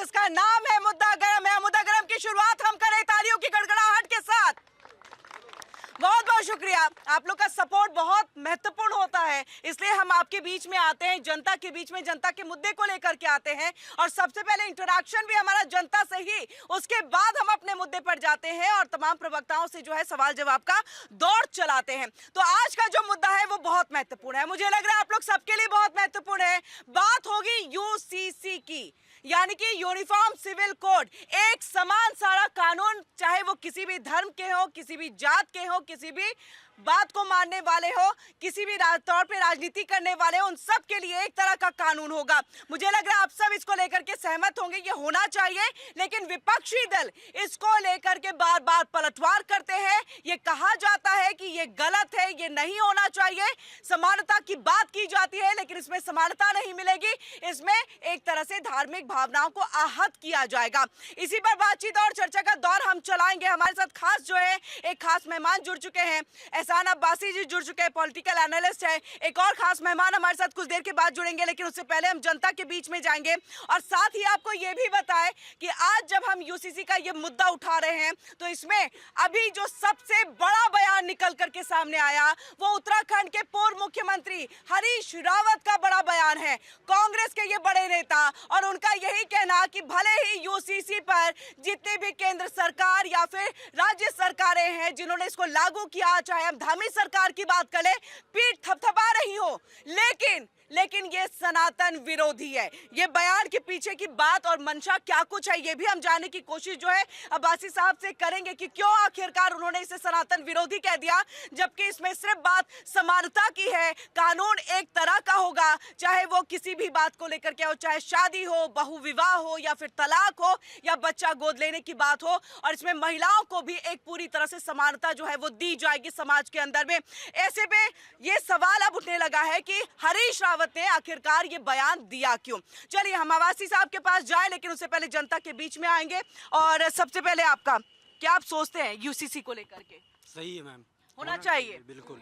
जिसका नाम है मुद्दा गरम है। मुद्दा गरम की शुरुआत हम करें तालियों की गड़गड़ाहट के साथ। बहुत बहुत शुक्रिया, आप लोग का सपोर्ट बहुत महत्वपूर्ण होता है, इसलिए हम आपके बीच में आते हैं, जनता के बीच में, जनता के मुद्दे को लेकर के आते हैं और सबसे पहले इंटरैक्शन भी हमारा जनता से ही, उसके बाद हम अपने मुद्दे पर जाते हैं और तमाम प्रवक्ताओं से जो है सवाल जवाब का दौर चलाते हैं। तो आज का जो मुद्दा है वो बहुत महत्वपूर्ण है, मुझे लग रहा है आप लोग सबके लिए बहुत महत्वपूर्ण है। बात होगी यूसीसी की, यानी कि यूनिफॉर्म सिविल कोड, एक समान सारा कानून, चाहे वो किसी भी धर्म के हो, किसी भी जात के हो, किसी भी बात को मानने वाले हो, किसी भी तौर पे राजनीति करने वाले हो, उन सब के लिए एक तरह का कानून होगा। मुझे लग रहा है आप सब इसको लेकर के सहमत होंगे, ये होना चाहिए, लेकिन विपक्षी दल इसको लेकर के बार बार पलटवार करते हैं। ये कहा जाता है कि ये गलत है, ये नहीं होना चाहिए। समानता की बात की जाती है, लेकिन इसमें समानता नहीं मिलेगी, इसमें एक तरह से धार्मिक भावनाओं को आहत किया जाएगा। इसी पर बातचीत और चर्चा का दौर हम चलाएंगे। हमारे साथ खास जो है एक खास मेहमान जुड़ चुके हैं, एहसान अब्बासी जी जुड़ चुके हैं, पॉलिटिकल एनालिस्ट है। एक और खास मेहमान हमारे साथ कुछ देर के बाद जुड़ेंगे, लेकिन उससे पहले हम जनता के बीच में जाएंगे और साथ ही आपको यह भी बताएं कि आज जब हम यूसीसी का ये मुद्दा उठा रहे हैं तो इसमें अभी जो सबसे बड़ा बयान निकल करके सामने आया वो उत्तराखंड के पूर्व मुख्यमंत्री हरीश रावत का बड़ा बयान है। कांग्रेस के ये बड़े नेता और उनका यही कहना कि भले ही यूसीसी पर जितनी भी केंद्र सरकार या फिर राज्य सरकारें हैं जिन्होंने इसको लागू किया, चाहे हम धामी सरकार की बात करें, पीठ थपथपा रही हो, लेकिन ये सनातन विरोधी है। ये बयान के पीछे की बात और मंशा क्या कुछ है, ये भी हम जानने की कोशिश जो है अब्बासी साहब से करेंगे कि क्यों आखिरकार उन्होंने इसे सनातन विरोधी कह दिया, जबकि इसमें सिर्फ बात समानता की है। कानून एक तरह का होगा, चाहे वो किसी भी बात को लेकर के हो, चाहे शादी हो, बहुविवाह हो, या फिर तलाक हो, या बच्चा गोद लेने की बात हो, और इसमें महिलाओं को भी एक पूरी तरह से समानता जो है वो दी जाएगी समाज के अंदर में। ऐसे में ये सवाल अब उठने लगा है कि हरीश रावत ने आखिरकार ये बयान दिया क्यों। चलिए हम अब्बासी साहब के पास जाएं, लेकिन उससे पहले जनता के बीच में आएंगे। और सबसे पहले आपका क्या आप सोचते हैं यूसीसी को लेकर के? सही है मैम, होना चाहिए बिल्कुल।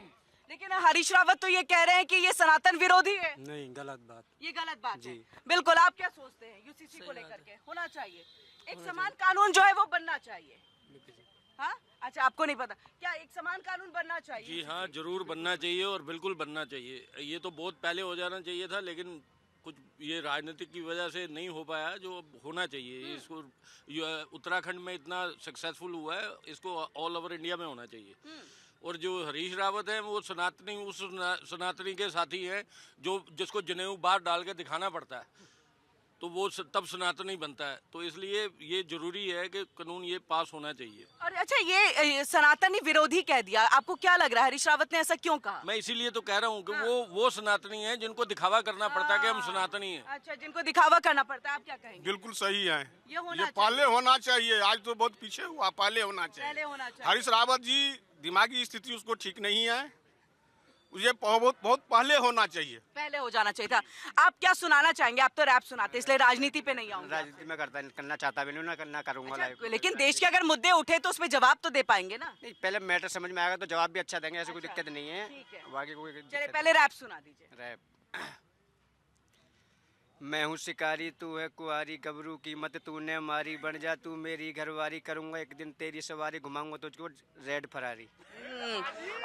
लेकिन हरीश रावत तो ये कह रहे हैं कि ये सनातन विरोधी है। नहीं, गलत बात। ये गलत बात जी। है। बिल्कुल, आप क्या सोचते हैं यूसीसी को लेकर के? होना चाहिए, एक समान कानून जो है वो बनना चाहिए। हाँ, अच्छा, आपको नहीं पता क्या एक समान कानून बनना चाहिए? जी हाँ, जरूर बनना चाहिए और बिल्कुल बनना चाहिए। ये तो बहुत पहले हो जाना चाहिए था, लेकिन कुछ ये राजनीतिक की वजह से नहीं हो पाया, जो होना चाहिए। इसको उत्तराखंड में इतना सक्सेसफुल हुआ है, इसको ऑल ओवर इंडिया में होना चाहिए। और जो हरीश रावत है वो सनातनी, उस सनातनी के साथी हैं जो जिसको जनेऊ बार डाल के दिखाना पड़ता है, तो वो तब सनातनी बनता है। तो इसलिए ये जरूरी है कि कानून ये पास होना चाहिए। और अच्छा, ये सनातनी विरोधी कह दिया, आपको क्या लग रहा है हरीश रावत ने ऐसा क्यों कहा? मैं इसीलिए तो कह रहा हूँ कि वो सनातनी है जिनको दिखावा करना पड़ता है कि हम सनातनी हैं। अच्छा, जिनको दिखावा करना पड़ता है, आप क्या कहेंगे? बिल्कुल सही है, ये पहले होना चाहिए। आज तो बहुत पीछे हुआ, पहले होना चाहिए। हरीश रावत जी दिमागी स्थिति उसको ठीक नहीं है, मुझे बहुत पहले होना चाहिए, पहले हो जाना चाहिए था। आप क्या सुनाना चाहेंगे? आप तो रैप सुनाते, इसलिए राजनीति पे नहीं आऊंगा। राजनीति में करना चाहता भी नहीं, ना करना करूंगा। अच्छा, लेकिन देश के अगर मुद्दे उठे तो उसमें जवाब तो दे पाएंगे ना? नहीं, पहले मैटर समझ में आएगा तो जवाब भी अच्छा देंगे, ऐसे कोई दिक्कत नहीं है। बाकी कोई चलिए पहले रैप सुना दीजिए। रैप। मैं हूँ शिकारी, तू है कुआरी, गबरू की मत तूने मारी, बन जा तू मेरी घरवारी, करूंगा एक दिन तेरी सवारी, घुमाऊंगा तुझको रेड फरारी।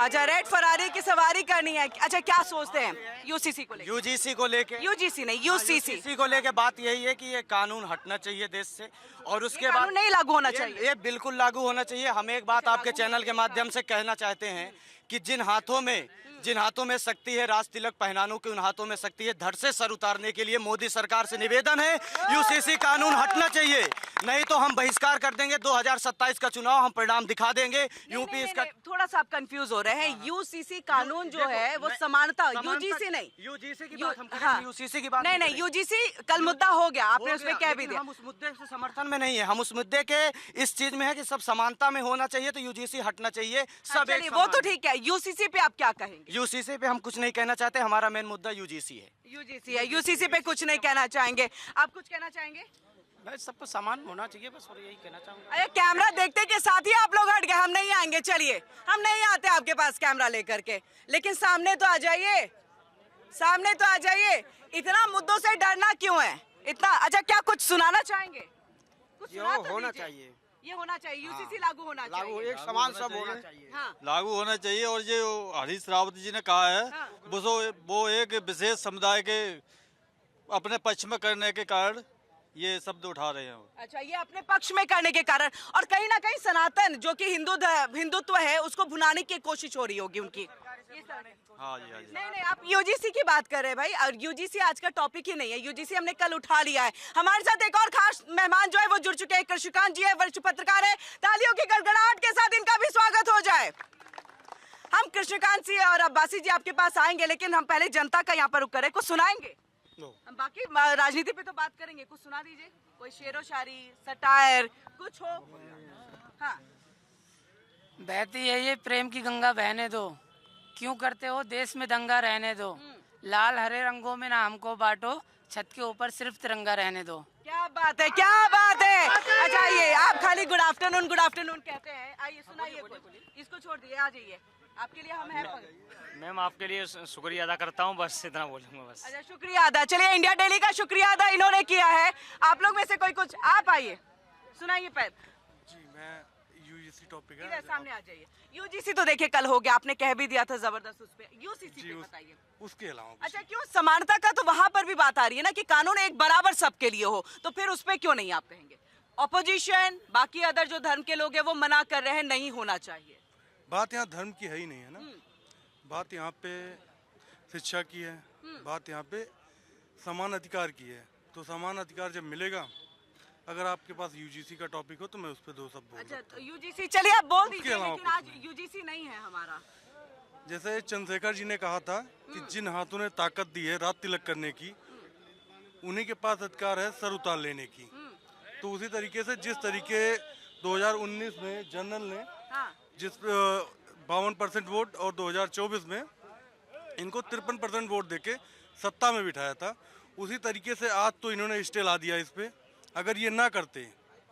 अच्छा, रेड फरारी की सवारी करनी है। अच्छा, क्या सोचते हैं यूसीसी को लेकर? यूजीसी को लेके, यूजीसी नहीं, यूसीसी को लेके बात यही है कि ये कानून हटना चाहिए देश से, और उसके बाद नहीं लागू होना चाहिए। ये बिल्कुल लागू होना चाहिए। हम एक बात आपके चैनल के माध्यम से कहना चाहते हैं कि जिन हाथों में शक्ति है राज तिलक पहनानों की, उन हाथों में शक्ति है धड़ से सर उतारने के लिए। मोदी सरकार से निवेदन है, यूसीसी कानून हटना चाहिए, नहीं तो हम बहिष्कार कर देंगे। 2027 का चुनाव हम परिणाम दिखा देंगे। यूपी इसका थोड़ा सा आप कंफ्यूज हो रहे हैं। यूसीसी कानून जो है वो समानता, यूजीसी नहीं। यूजीसी की बात हम कर रहे हैं, यूसीसी की बात नहीं, यूजीसी कल मुद्दा हो गया, आपने उसमें कह भी दिया। हम उस मुद्दे से समर्थन में नहीं है, हम उस मुद्दे के इस चीज में है कि सब समानता में होना चाहिए, तो यूजीसी हटना चाहिए। सब एक वो तो ठीक है, यूसीसी पे आप क्या कहेंगे? यूसीसी पे हम कुछ नहीं कहना चाहते, हमारा मेन मुद्दा यूजीसी है। यूजीसी है, यूसीसी पे कुछ नहीं कहना चाहेंगे। आप कुछ कहना चाहेंगे? बस सबको समान होना चाहिए, बस और यही कहना चाहूंगा। अरे कैमरा देखते के साथ ही आप लोग हट गए, हम नहीं आएंगे। चलिए, हम नहीं आते आपके पास कैमरा लेकर के, लेकिन सामने तो आ जाइए, सामने तो आ जाइए। इतना मुद्दों से डरना क्यों है? इतना अच्छा, क्या कुछ सुनाना चाहेंगे? कुछ ये सुना तो होना दीजिए। चाहिए, ये होना चाहिए, यूसीसी लागू होना लागू चाहिए। एक समान सब होना चाहिए। हाँ लागू होना चाहिए। और जो हरीश रावत जी ने कहा है हाँ। वो एक विशेष समुदाय के अपने पक्ष में करने के कारण ये शब्द उठा रहे हैं। अच्छा, ये अपने पक्ष में करने के कारण, और कहीं ना कहीं सनातन जो कि हिंदुत्व है उसको भुनाने की कोशिश हो रही होगी उनकी। ये सब है। हाँ जी, हाँ जी। नहीं नहीं, आप यूजीसी की बात कर रहे हैं भाई, और यूजीसी आज का टॉपिक ही नहीं है। यूजीसी हमने कल उठा लिया है। हमारे साथ एक और खास मेहमान जो है वो जुड़ चुके हैं, कृष्णकांत जी है, वरिष्ठ पत्रकार है। तालियों की गड़गड़ाहट के साथ इनका भी स्वागत हो जाए। हम कृष्णकांत जी और अब्बासी जी आपके पास आएंगे, लेकिन हम पहले जनता का यहाँ पर रुक करें। कुछ सुनाएंगे? हम बाकी राजनीति पे तो बात करेंगे, कुछ सुना दीजिए, कोई शेरो शायरी, सटायर कुछ हो। हाँ बहती है ये प्रेम की गंगा बहने दो, क्यों करते हो देश में दंगा रहने दो, लाल हरे रंगों में ना हमको बांटो, छत के ऊपर सिर्फ तिरंगा रहने दो। क्या बात है, क्या बात है। अच्छा, ये आप खाली गुड आफ्टरनून कहते हैं। आइए सुनाइए कुछ। इसको छोड़ दिए, आ जाइए, आपके लिए हम हैं। मैम आपके लिए शुक्रिया अदा करता हूँ, बस इतना बोलूँगा बस। अच्छा, शुक्रिया अदा। चलिए, इंडिया डेली का शुक्रिया अदा इन्होंने किया है। आप लोग में से कोई कुछ, आप आइए सुनाइए। जी, मैं यूजीसी टॉपिक है, इधर सामने आ जाइए। यूजीसी तो देखिए कल हो गया, आपने कह भी दिया था जबरदस्त उस पे। यूसीसी पे बताइए। उसके अलावा अच्छा, क्यों समानता का तो वहां पर भी बात आ रही है ना कि कानून एक बराबर सबके लिए हो, तो फिर उस पे क्यों नहीं आप कहेंगे? ऑपोजिशन, बाकी अदर जो धर्म के लोग हैं वो मना कर रहे हैं नहीं होना चाहिए। बात यहाँ धर्म की है ही नहीं है ना, बात यहाँ पे शिक्षा की है, बात यहाँ पे समान अधिकार की है। तो समान अधिकार जब मिलेगा, अगर आपके पास यूजीसी का टॉपिक हो तो मैं उस पर दो शब्द बोल अच्छा, सकता तो यूजीसी चलिए आप बोल दीजिए, अलावा लेकिन कुछ आज नहीं। यूजीसी नहीं है हमारा। हूँ। जैसे चंद्रशेखर जी ने कहा था कि जिन हाथों ने ताकत दी है रात तिलक करने की, उन्हीं के पास अधिकार है सर उतार लेने की। तो उसी तरीके से जिस तरीके 2019 में जनरल ने हाँ जिस 52% वोट और 2024 में इनको 53% वोट देके सत्ता में बिठाया था, उसी तरीके से आज तो इन्होंने स्टे ला दिया इस पे। अगर ये ना करते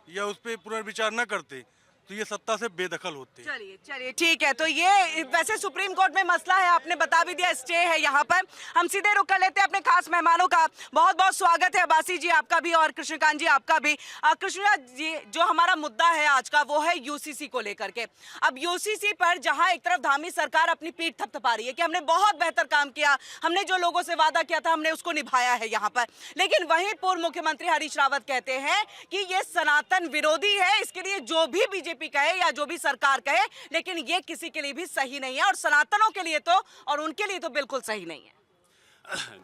या उस पर पुनर्विचार ना करते तो ये सत्ता से बेदखल होते। चलिए चलिए, ठीक है। तो ये वैसे सुप्रीम कोर्ट में मसला है, आपने बता भी दिया, स्टे है यहाँ पर। हम सीधे रुक कर लेते हैं अपने खास मेहमानों का। बहुत बहुत स्वागत है अब्बासी जी आपका भी, और कृष्णकांत जी आपका भी। कृष्णकांत जी, जो हमारा मुद्दा है आज का वो है यूसीसी को लेकर के। अब यूसीसी पर जहाँ एक तरफ धामी सरकार अपनी पीठ थपथपा रही है कि हमने बहुत बेहतर काम किया, हमने जो लोगों से वादा किया था हमने उसको निभाया है यहाँ पर, लेकिन वहीं पूर्व मुख्यमंत्री हरीश रावत कहते हैं कि ये सनातन विरोधी है। इसके लिए जो भी बीजेपी कहे या जो भी सरकार कहे, लेकिन ये किसी के लिए भी सही नहीं है, और सनातनों के लिए तो, और उनके लिए तो बिल्कुल सही नहीं है।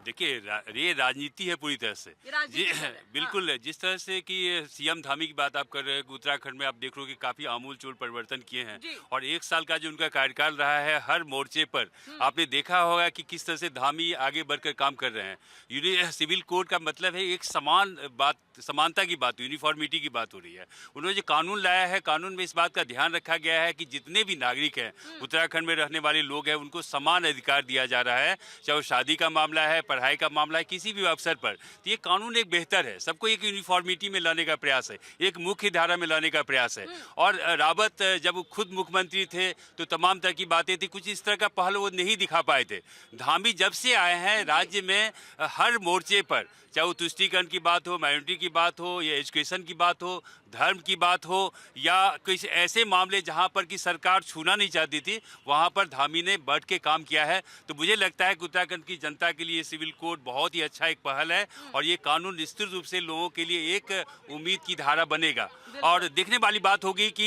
देखिए ये राजनीति है पूरी तरह से जी, बिल्कुल। जिस तरह से कि सीएम धामी की बात आप कर रहे हैं, उत्तराखंड में आप देख रहे हो कि काफी आमूलचूल परिवर्तन किए हैं, और एक साल का जो उनका कार्यकाल रहा है, हर मोर्चे पर आपने देखा होगा कि किस तरह से धामी आगे बढ़कर काम कर रहे हैं। सिविल कोड का मतलब है एक समान बात, समानता की बात, यूनिफॉर्मिटी की बात हो रही है। उन्होंने जो कानून लाया है, कानून में इस बात का ध्यान रखा गया है कि जितने भी नागरिक हैं, उत्तराखंड में रहने वाले लोग हैं, उनको समान अधिकार दिया जा रहा है, चाहे वो शादी का मामला है, पढ़ाई का मामला है, किसी भी अवसर पर। तो ये कानून एक बेहतर है, सबको एक यूनिफॉर्मिटी में लाने का प्रयास है, एक मुख्य धारा में लाने का प्रयास है। और रावत जब वो खुद मुख्यमंत्री थे तो तमाम तरह की बातें थी, कुछ इस तरह का पहल वो नहीं दिखा पाए थे। धामी जब से आए हैं राज्य में, हर मोर्चे पर, चाहे वो तुष्टीकरण की बात हो, माइनॉरिटी की बात हो, या एजुकेशन की बात हो, धर्म की बात हो, या कुछ ऐसे मामले जहां पर कि सरकार छूना नहीं चाहती थी, वहां पर धामी ने बढ़ के काम किया है। तो मुझे लगता है कि उत्तराखंड की जनता के लिए सिविल कोड बहुत ही अच्छा एक पहल है, और ये कानून निश्चित रूप से लोगों के लिए एक उम्मीद की धारा बनेगा। और देखने वाली बात होगी कि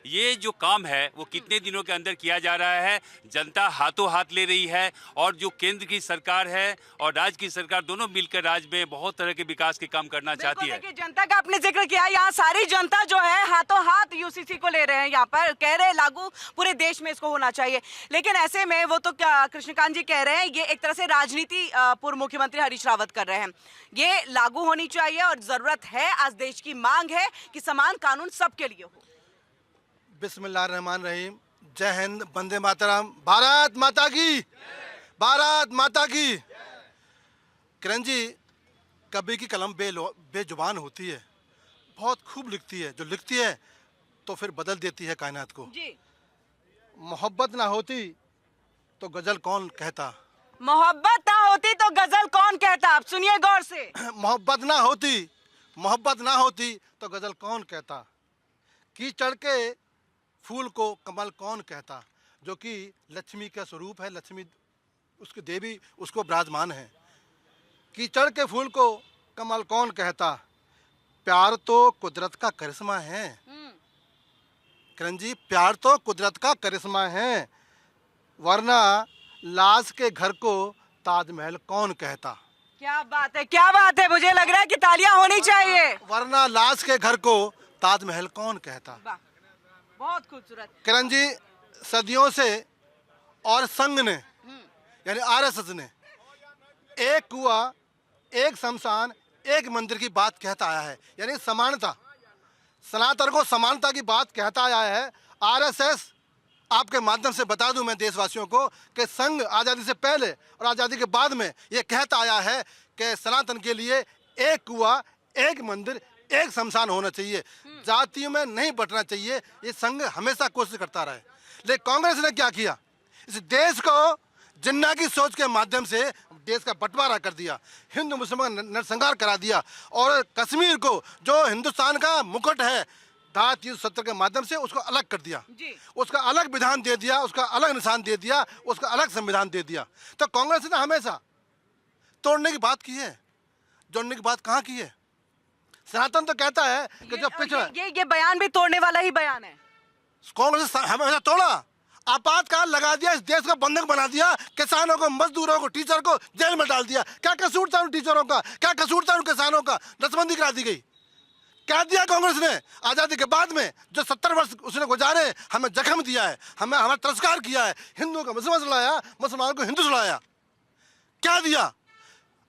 ये जो काम है वो कितने दिनों के अंदर किया जा रहा है। जनता हाथों हाथ ले रही है, और जो केंद्र की सरकार है और राज्य की सरकार दोनों मिलकर राज्य में बहुत तरह के विकास के काम करना चाहती है। जनता का आपने जिक्र किया, यहाँ सारी जनता जो है हाथों हाथ यूसीसी को ले रहे हैं, यहाँ पर कह रहे हैं लागू पूरे देश में इसको होना चाहिए। लेकिन ऐसे में वो तो क्या कृष्णकांत जी कह रहे हैं, ये एक तरह से राजनीति पूर्व मुख्यमंत्री हरीश रावत कर रहे हैं। ये लागू होनी चाहिए और जरूरत है, आज देश की मांग है कि समान कानून सबके लिए हो। बिस्मिल्लाहिर्रहमानिर्रहीम। जय हिंद, वंदे मातरम, भारत माता की, भारत माता की। किरण जी, कभी की कलम बेजुबान होती है, बहुत खूब लिखती है, जो लिखती है तो फिर बदल देती है कायनात को। जी। मोहब्बत ना होती तो गजल कौन कहता, मोहब्बत ना होती तो गजल कौन कहता? आप सुनिए गौर से। मोहब्बत ना होती तो गजल कौन कहता? कीचड़ के फूल को कमल कौन कहता? जो कि लक्ष्मी का स्वरूप है, लक्ष्मी उसकी देवी उसको विराजमान है। कीचड़ के फूल को कमल कौन कहता? प्यार तो कुदरत का करिश्मा है। किरण जी, प्यार तो कुदरत का करिश्मा है, वरना लाश के घर को ताजमहल कौन कहता? क्या बात है, क्या बात है। मुझे लग रहा है कि तालियां होनी चाहिए। वरना लाश के घर को ताजमहल कौन कहता? वाह, बहुत खूबसूरत। किरण जी, सदियों से और संघ ने यानी आरएसएस ने एक कुआ, एक शमशान, एक मंदिर की बात कहता आया है, यानी समानता, सनातन को समानता की बात कहता आया है। आरएसएस, आपके माध्यम से बता दूं मैं देशवासियों को कि संघ आज़ादी से पहले और आज़ादी के बाद में ये कहता आया है कि सनातन के लिए एक कुआ, एक मंदिर, एक शमशान होना चाहिए, जातियों में नहीं बंटना चाहिए। ये संघ हमेशा कोशिश करता रहा है। लेकिन कांग्रेस ने क्या किया? इस देश को जिन्ना की सोच के माध्यम से देश का बंटवारा कर दिया, हिंदू मुसलमान का नरसंहार करा दिया, और कश्मीर को जो हिंदुस्तान का मुकुट है, धात युद्ध सत्र के माध्यम से उसको अलग कर दिया, उसका अलग विधान दे दिया, उसका अलग निशान दे दिया, उसका अलग संविधान दे दिया। तो कांग्रेस ने हमेशा तोड़ने की बात की है, जोड़ने की बात कहाँ की है? सनातन तो कहता है कि जो पिछड़ा, ये बयान भी तोड़ने वाला ही बयान है। कांग्रेस ने हमेशा तोड़ा, आपातकाल लगा दिया, इस देश को बंधक बना दिया, किसानों को, मजदूरों को, टीचर को जेल में डाल दिया। क्या कसूर था उन टीचरों का? क्या कसूर था उन किसानों का? नसबंदी करा दी गई। क्या दिया कांग्रेस ने आजादी के बाद में? जो 70 वर्ष उसने गुजारे, हमें जख्म दिया है, हमें हमारा तिरस्कार किया है, हिंदुओं को मुसलमान लड़ाया, मुसलमानों को हिंदू लड़ाया। क्या दिया?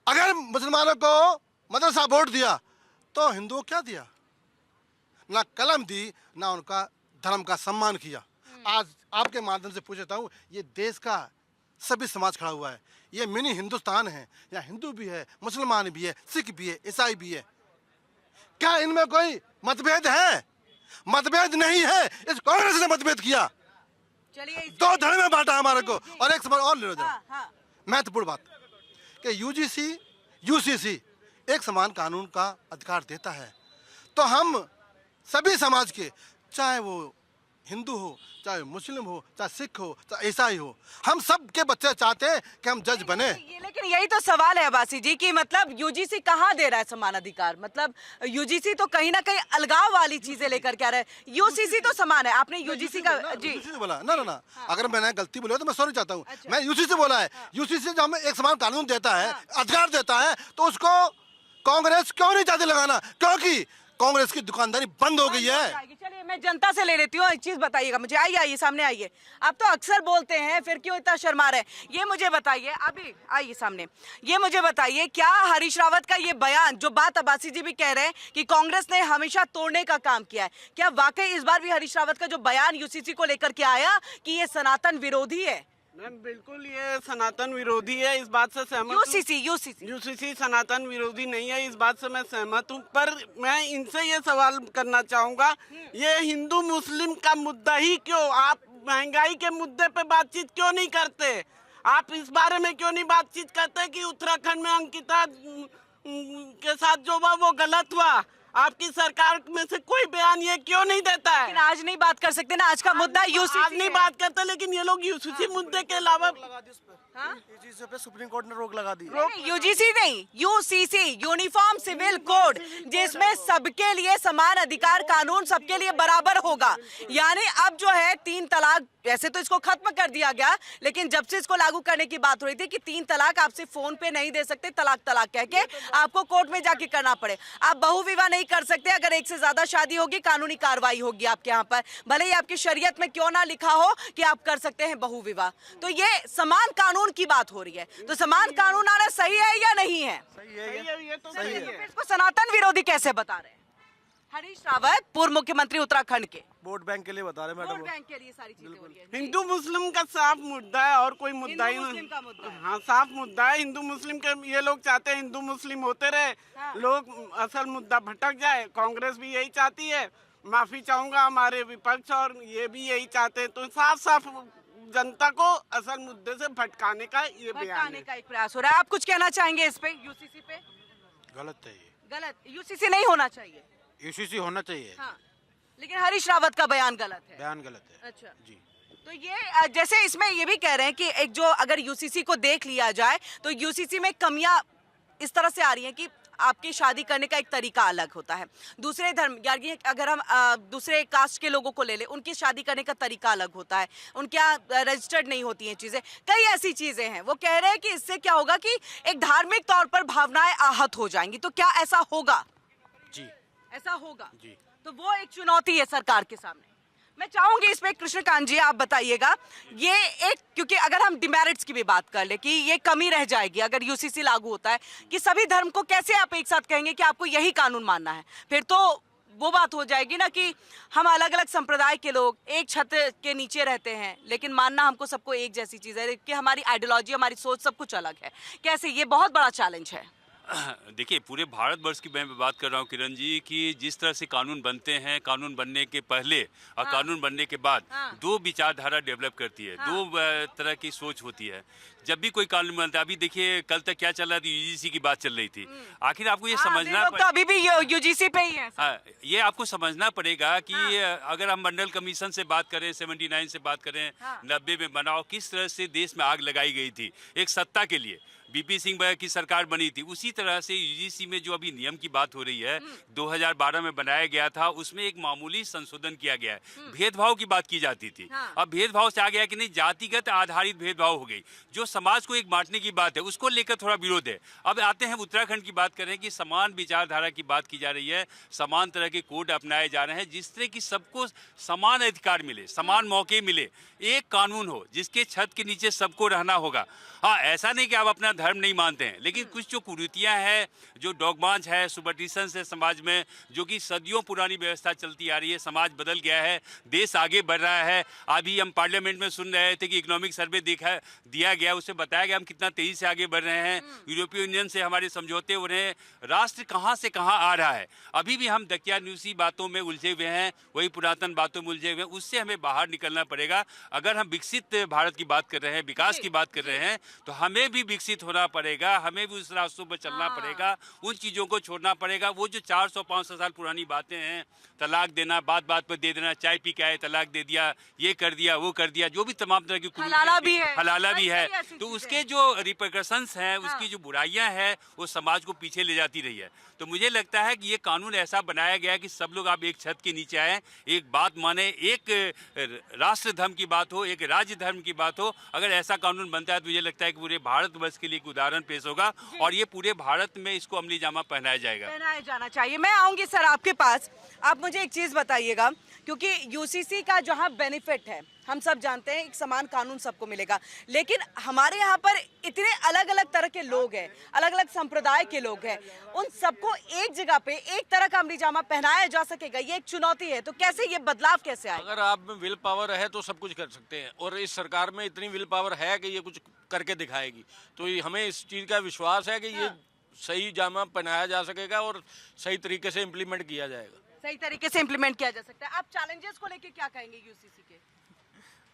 अगर मुसलमानों को मदरसा वोट दिया तो हिंदुओं क्या दिया? ना कलम दी, ना उनका धर्म का सम्मान किया। आज आपके माध्यम से पूछता हूँ, ये देश का सभी समाज खड़ा हुआ है, ये मिनी हिंदुस्तान है, यहाँ हिंदू भी है, मुसलमान भी है, सिख भी है, ईसाई भी है। क्या इनमें कोई मतभेद है? मतभेद नहीं है, इस कांग्रेस ने मतभेद किया। चलिए, दो धड़े में बांटा हमारे को। और एक सवाल और ले लो जरा, महत्वपूर्ण बात कि यूजीसी, यूसीसी एक समान कानून का अधिकार देता है, तो हम सभी समाज के, चाहे वो हिंदू हो, चाहे मुस्लिम हो, चाहे सिख हो, चाहे ईसाई हो, हम सब के बच्चे चाहते हैं कि हम जज बने। लेकिन यही तो सवाल है अब्बासी जी कि मतलब यूजीसी कहाँ दे रहा है समान अधिकार? मतलब यूजीसी तो कहीं ना कहीं अलगाव वाली चीजें लेकर के आ रहा है। यूसीसी तो समान है। आपने यूजीसी का जी बोला ना, अगर मैंने गलती बोली तो मैं सॉरी चाहता हूँ। मैं यूसीसी बोला है। यूसीसी जब हमें एक समान कानून देता है, अधिकार देता है, तो उसको कांग्रेस क्यों नहीं चाहती लगाना? क्योंकि कांग्रेस की दुकानदारी बंद हो गई है। चलिए, मैं जनता से ले लेती हूँ, एक चीज बताइएगा मुझे। आइए सामने आइए। आप तो अक्सर बोलते हैं, फिर क्यों इतना शर्मा रहे? ये मुझे बताइए, अभी आइए सामने, ये मुझे बताइए, क्या हरीश रावत का ये बयान, जो बात अब्बासी जी भी कह रहे हैं कि कांग्रेस ने हमेशा तोड़ने का काम किया है, क्या वाकई इस बार भी हरीश रावत का जो बयान यूसीसी को लेकर के आया कि ये सनातन विरोधी है? मैम बिल्कुल, ये सनातन विरोधी है, इस बात से सहमत हूँ। यूसीसी सनातन विरोधी नहीं है, इस बात से मैं सहमत हूँ। पर मैं इनसे ये सवाल करना चाहूँगा, ये हिंदू मुस्लिम का मुद्दा ही क्यों? आप महंगाई के मुद्दे पे बातचीत क्यों नहीं करते? आप इस बारे में क्यों नहीं बातचीत करते कि उत्तराखंड में अंकिता के साथ जो हुआ वो गलत हुआ? आपकी सरकार में से कोई बयान ये क्यों नहीं देता है? लेकिन आज नहीं बात कर सकते ना, आज का मुद्दा यूसीसी आज नहीं बात करते, लेकिन ये लोग यूसीसी मुद्दे के अलावा यूजीसी पे सुप्रीम कोर्ट ने रोक लगा दी। यूजीसी नहीं, यूसीसी, यूनिफॉर्म सिविल कोड, जिसमें सबके लिए समान अधिकार, कानून सबके लिए बराबर होगा। यानी अब जो है 3 तलाक, वैसे तो इसको खत्म कर दिया गया, लेकिन जब से इसको लागू करने की बात हो रही थी कि 3 तलाक आपसे फोन पे नहीं दे सकते, तलाक तलाक कह के आपको कोर्ट में जाके करना पड़े। आप बहुविवाह नहीं कर सकते, अगर एक से ज्यादा शादी होगी कानूनी कार्रवाई होगी आपके यहाँ पर, भले ही आपकी शरीयत में क्यों ना लिखा हो कि आप कर सकते हैं बहुविवाह। तो ये समान कानून की बात हो रही है, तो समान कानून आना सही है या नहीं है? सही है, ये तो सही है। इसको सनातन विरोधी कैसे बता रहे हैं? हरीश रावत, पूर्व मुख्यमंत्री उत्तराखंड के, वोट बैंक के लिए बता रहे मैडम। वोट बैंक के लिए सारी चीजें हो रही है। हिंदू मुस्लिम का साफ मुद्दा है, और कोई मुद्दा ही नहीं। हाँ, साफ मुद्दा है हिंदू मुस्लिम के। ये लोग चाहते हैं हिंदू मुस्लिम होते रहे, लोग असल मुद्दा भटक जाए। कांग्रेस भी यही चाहती है, माफी चाहूंगा हमारे विपक्ष और ये भी यही चाहते हैं। तो साफ साफ जनता को असल मुद्दे से भटकाने का ये बयान भटकाने है। का एक प्रयास हो रहा है। आप कुछ कहना चाहेंगे इस पे, यूसीसी पे? गलत है ये, गलत, यूसीसी नहीं होना चाहिए। यूसीसी होना चाहिए, हाँ, लेकिन हरीश रावत का बयान गलत है। बयान गलत है अच्छा जी। तो ये जैसे इसमें ये भी कह रहे हैं कि एक जो अगर यूसीसी को देख लिया जाए तो यूसीसी में कमियां इस तरह से आ रही हैं कि आपकी शादी करने का एक तरीका अलग होता है। दूसरे धर्म यानी अगर हम दूसरे कास्ट के लोगों को ले लें, उनकी शादी करने का तरीका अलग होता है, उनके यहाँ रजिस्टर्ड नहीं होती हैं चीज़ें, कई ऐसी चीज़ें हैं। वो कह रहे हैं कि इससे क्या होगा कि एक धार्मिक तौर पर भावनाएं आहत हो जाएंगी। तो क्या ऐसा होगा? जी ऐसा होगा जी। तो वो एक चुनौती है सरकार के सामने। मैं चाहूंगी इसमें कृष्णकांत जी आप बताइएगा, ये एक, क्योंकि अगर हम डिमेरिट्स की भी बात कर ले कि ये कमी रह जाएगी अगर यूसीसी लागू होता है, कि सभी धर्म को कैसे आप एक साथ कहेंगे कि आपको यही कानून मानना है? फिर तो वो बात हो जाएगी ना कि हम अलग अलग संप्रदाय के लोग एक छत के नीचे रहते हैं, लेकिन मानना हमको सबको एक जैसी चीज़ है, कि हमारी आइडियोलॉजी, हमारी सोच सब कुछ अलग है। कैसे? ये बहुत बड़ा चैलेंज है। देखिए, पूरे भारतवर्ष की मैं बात कर रहा हूँ किरण जी, कि जिस तरह से कानून बनते हैं, कानून बनने के पहले और कानून बनने के बाद दो विचारधारा डेवलप करती है, दो तरह की सोच होती है। जब भी कोई कानून बनता है, अभी देखिए कल तक क्या चल रहा था, यूजीसी की बात चल रही थी। आखिर आपको ये समझना तो अभी भी यूजीसी पे ही है। हाँ, ये आपको समझना पड़ेगा कि अगर हम मंडल कमीशन से बात करें, 79 से बात करें, 90 में बनाओ, किस तरह से देश में आग लगाई गई थी एक सत्ता के लिए, बीपी सिंह की सरकार बनी थी। उसी तरह से यूजीसी में जो अभी नियम की बात हो रही है, 2012 में बनाया गया था, उसमें एक मामूली संशोधन किया गया है। भेदभाव की बात की जाती थी, अब भेदभाव से आ गया कि नहीं, जातिगत आधारित भेदभाव हो गई। जो समाज को एक बांटने की बात है, उसको लेकर थोड़ा विरोध है। अब आते हैं उत्तराखंड की बात करें कि समान विचारधारा की बात की जा रही है, समान तरह के कोड अपनाए जा रहे हैं, जिस तरह की सबको समान अधिकार मिले, समान मौके मिले, एक कानून हो जिसके छत के नीचे सबको रहना होगा। हाँ, ऐसा नहीं कि आप अपना धर्म नहीं मानते हैं, लेकिन कुछ जो कुरीतियां हैं, जो डॉगमाज है, सुपरस्टिशंस है समाज में, जो कि सदियों पुरानी व्यवस्था चलती आ रही है, समाज बदल गया है, देश आगे बढ़ रहा है। अभी हम पार्लियामेंट में सुन रहे थे कि इकोनॉमिक सर्वे दिया गया, उससे बताया गया हम कितना तेजी से आगे बढ़ रहे हैं, यूरोपीय यूनियन से हमारे समझौते हो रहे हैं, राष्ट्र कहाँ से कहाँ आ रहा है। अभी भी हम दकियानूसी बातों में उलझे हुए हैं, वही पुरातन बातों में उलझे हुए हैं, उससे हमें बाहर निकलना पड़ेगा। अगर हम विकसित भारत की बात कर रहे हैं, विकास की बात कर रहे हैं, तो हमें भी विकसित होना पड़ेगा, हमें भी उस रास्तों पर चलना पड़ेगा, उन चीज़ों को छोड़ना पड़ेगा। वो जो 400-500 साल पुरानी बातें हैं, तलाक देना, बात बात पर दे देना, चाय पी के आए तलाक दे दिया, ये कर दिया, वो कर दिया, जो भी तमाम तरह की हलाला भी है, तो उसके जो रिपरकशंस हैं, उसकी जो बुराइयां हैं, वो समाज को पीछे ले जाती रही है। तो मुझे लगता है कि ये कानून ऐसा बनाया गया है कि सब लोग आप एक छत के नीचे आए, एक बात माने, एक राष्ट्र धर्म की बात हो, एक राज्य धर्म की बात हो। अगर ऐसा कानून बनता है तो मुझे लगता है कि पूरे भारतवर्ष के लिए एक उदाहरण पेश होगा और ये पूरे भारत में इसको अमली जामा पहनाया जाना चाहिए। मैं आऊंगी सर आपके पास, आप मुझे एक चीज बताइएगा, क्योंकि यूसीसी का जहां बेनिफिट है, हम सब जानते हैं एक समान कानून सबको मिलेगा, लेकिन हमारे यहाँ पर इतने अलग अलग तरह के लोग हैं, अलग अलग संप्रदाय के लोग हैं, उन सबको एक जगह पे एक तरह का अमली जामा पहनाया जा सकेगा, ये एक चुनौती है। तो कैसे ये बदलाव कैसे आए? अगर आप में विल पावर है तो सब कुछ कर सकते हैं, और इस सरकार में इतनी विल पावर है कि ये कुछ करके दिखाएगी। तो हमें इस चीज़ का विश्वास है कि ये सही जामा पहनाया जा सकेगा और सही तरीके से इम्प्लीमेंट किया जाएगा। सही तरीके से इम्प्लीमेंट किया जा सकता है। आप चैलेंजेस को लेके क्या कहेंगे यूसीसी के?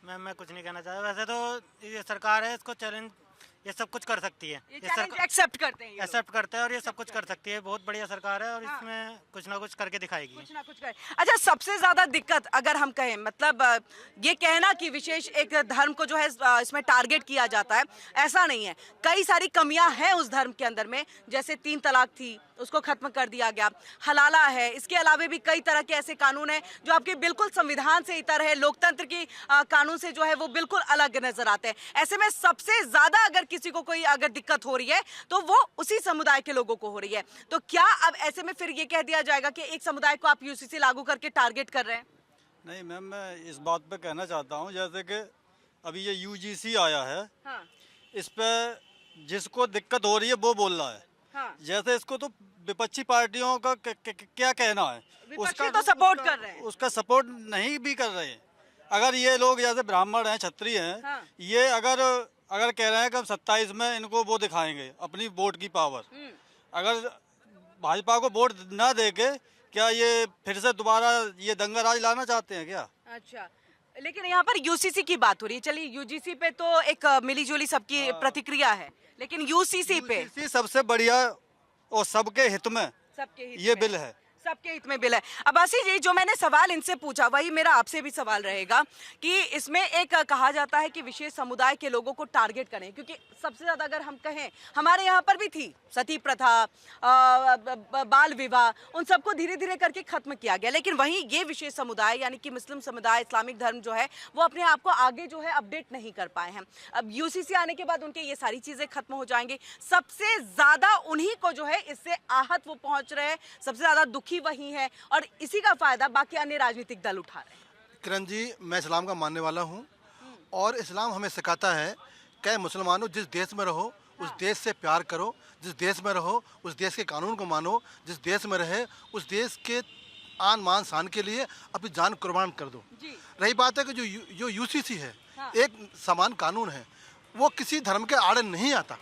मैं कुछ नहीं कहना चाहता। वैसे तो ये सरकार है, इसको चैलेंज, ये सब कुछ कर सकती है, ये सरकार एक्सेप्ट करते हैं, एक्सेप्ट करते हैं और ये सब कुछ कर सकती है। बहुत बढ़िया सरकार है और इसमें कुछ ना कुछ करके दिखाएगी, कुछ ना कुछ करे। अच्छा, सबसे ज्यादा दिक्कत अगर हम कहें, मतलब ये कहना कि विशेष एक धर्म को जो है इसमें टारगेट किया जाता है, ऐसा नहीं है। कई सारी कमियां हैं उस धर्म के अंदर में, जैसे 3 तलाक थी, उसको खत्म कर दिया गया, हलाला है, इसके अलावा भी कई तरह के ऐसे कानून हैं जो आपके बिल्कुल संविधान से इतर है, लोकतंत्र की कानून से जो है वो बिल्कुल अलग नजर आते हैं। ऐसे में सबसे ज्यादा अगर किसी को कोई अगर दिक्कत हो रही है तो वो उसी समुदाय के लोगों को हो रही है। तो क्या अब ऐसे में फिर ये कह दिया जाएगा कि एक समुदाय को आप यूसीसी लागू करके टारगेट कर रहे हैं? नहीं मैम, मैं इस बात पे कहना चाहता हूँ, जैसे कि अभी ये यूजीसी आया है, इस पे जिसको दिक्कत हो रही है वो बोल रहा है। जैसे इसको तो विपक्षी पार्टियों का क्या कहना है, उसका तो सपोर्ट कर रहे हैं, उसका सपोर्ट नहीं भी कर रहे हैं। अगर ये लोग जैसे ब्राह्मण हैं, क्षत्रिय हैं, ये अगर कह रहे हैं कि हम 27 में इनको वो दिखाएंगे अपनी वोट की पावर, अगर भाजपा को वोट ना देके क्या ये फिर से दोबारा ये दंगा राज लाना चाहते हैं क्या? अच्छा, लेकिन यहाँ पर यूसीसी की बात हो रही है। चलिए यूजीसी पे तो एक मिलीजुली सबकी प्रतिक्रिया है, लेकिन यूसीसी पे सबसे बढ़िया और सबके हित में सबके हित ये में। बिल है। सबके हित में बिल है। अब्बासी जी, जो मैंने सवाल इनसे पूछा वही मेरा आपसे भी सवाल रहेगा कि इसमें एक कहा जाता है कि विशेष समुदाय के लोगों को टारगेट करें, क्योंकि सबसे ज्यादा अगर हम कहें हमारे यहाँ पर भी थी सती प्रथा, बाल विवाह, उन सबको धीरे धीरे करके खत्म किया गया, लेकिन वहीं ये विशेष समुदाय यानी कि मुस्लिम समुदाय, इस्लामिक धर्म जो है वो अपने आप को आगे जो है अपडेट नहीं कर पाए हैं। अब यूसीसी आने के बाद उनके ये सारी चीजें खत्म हो जाएंगी। सबसे ज्यादा उन्हीं को जो है इससे आहत वो पहुंच रहे हैं, सबसे ज्यादा दुखी वही है, और इसी का फायदा बाकी अन्य राजनीतिक दल उठा रहे हैं। किरण जी, मैं इस्लाम का मानने वाला हूँ और इस्लाम हमें सिखाता है कि मुसलमानों जिस देश में रहो उस देश से प्यार करो, जिस देश में रहो उस देश के कानून को मानो, जिस देश में रहे उस देश के आन मान शान के लिए अपनी जान कुर्बान कर दो। रही बात है कि जो यूसीसी है एक समान कानून है, वो किसी धर्म के आड़े नहीं आता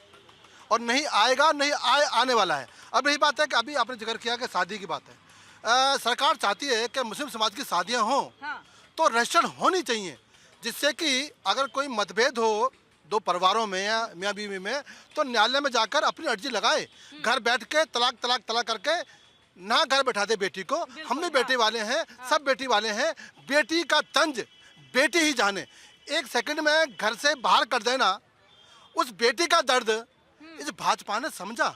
और नहीं आएगा, नहीं आने वाला है। अब रही बात है कि अभी आपने जिक्र किया कि शादी की बात है, सरकार चाहती है कि मुस्लिम समाज की शादियां हों तो रजिस्टर्ड होनी चाहिए, जिससे कि अगर कोई मतभेद हो दो परिवारों में या मियाँ बीवी में तो न्यायालय में जाकर अपनी अर्जी लगाए। घर बैठ के तलाक तलाक तलाक करके ना घर बैठा दे बेटी को। हम भी बेटे वाले हैं, सब बेटी वाले हैं। बेटी का तंज बेटी ही जाने। एक सेकंड में घर से बाहर कर देना, उस बेटी का दर्द इस भाजपा ने समझा।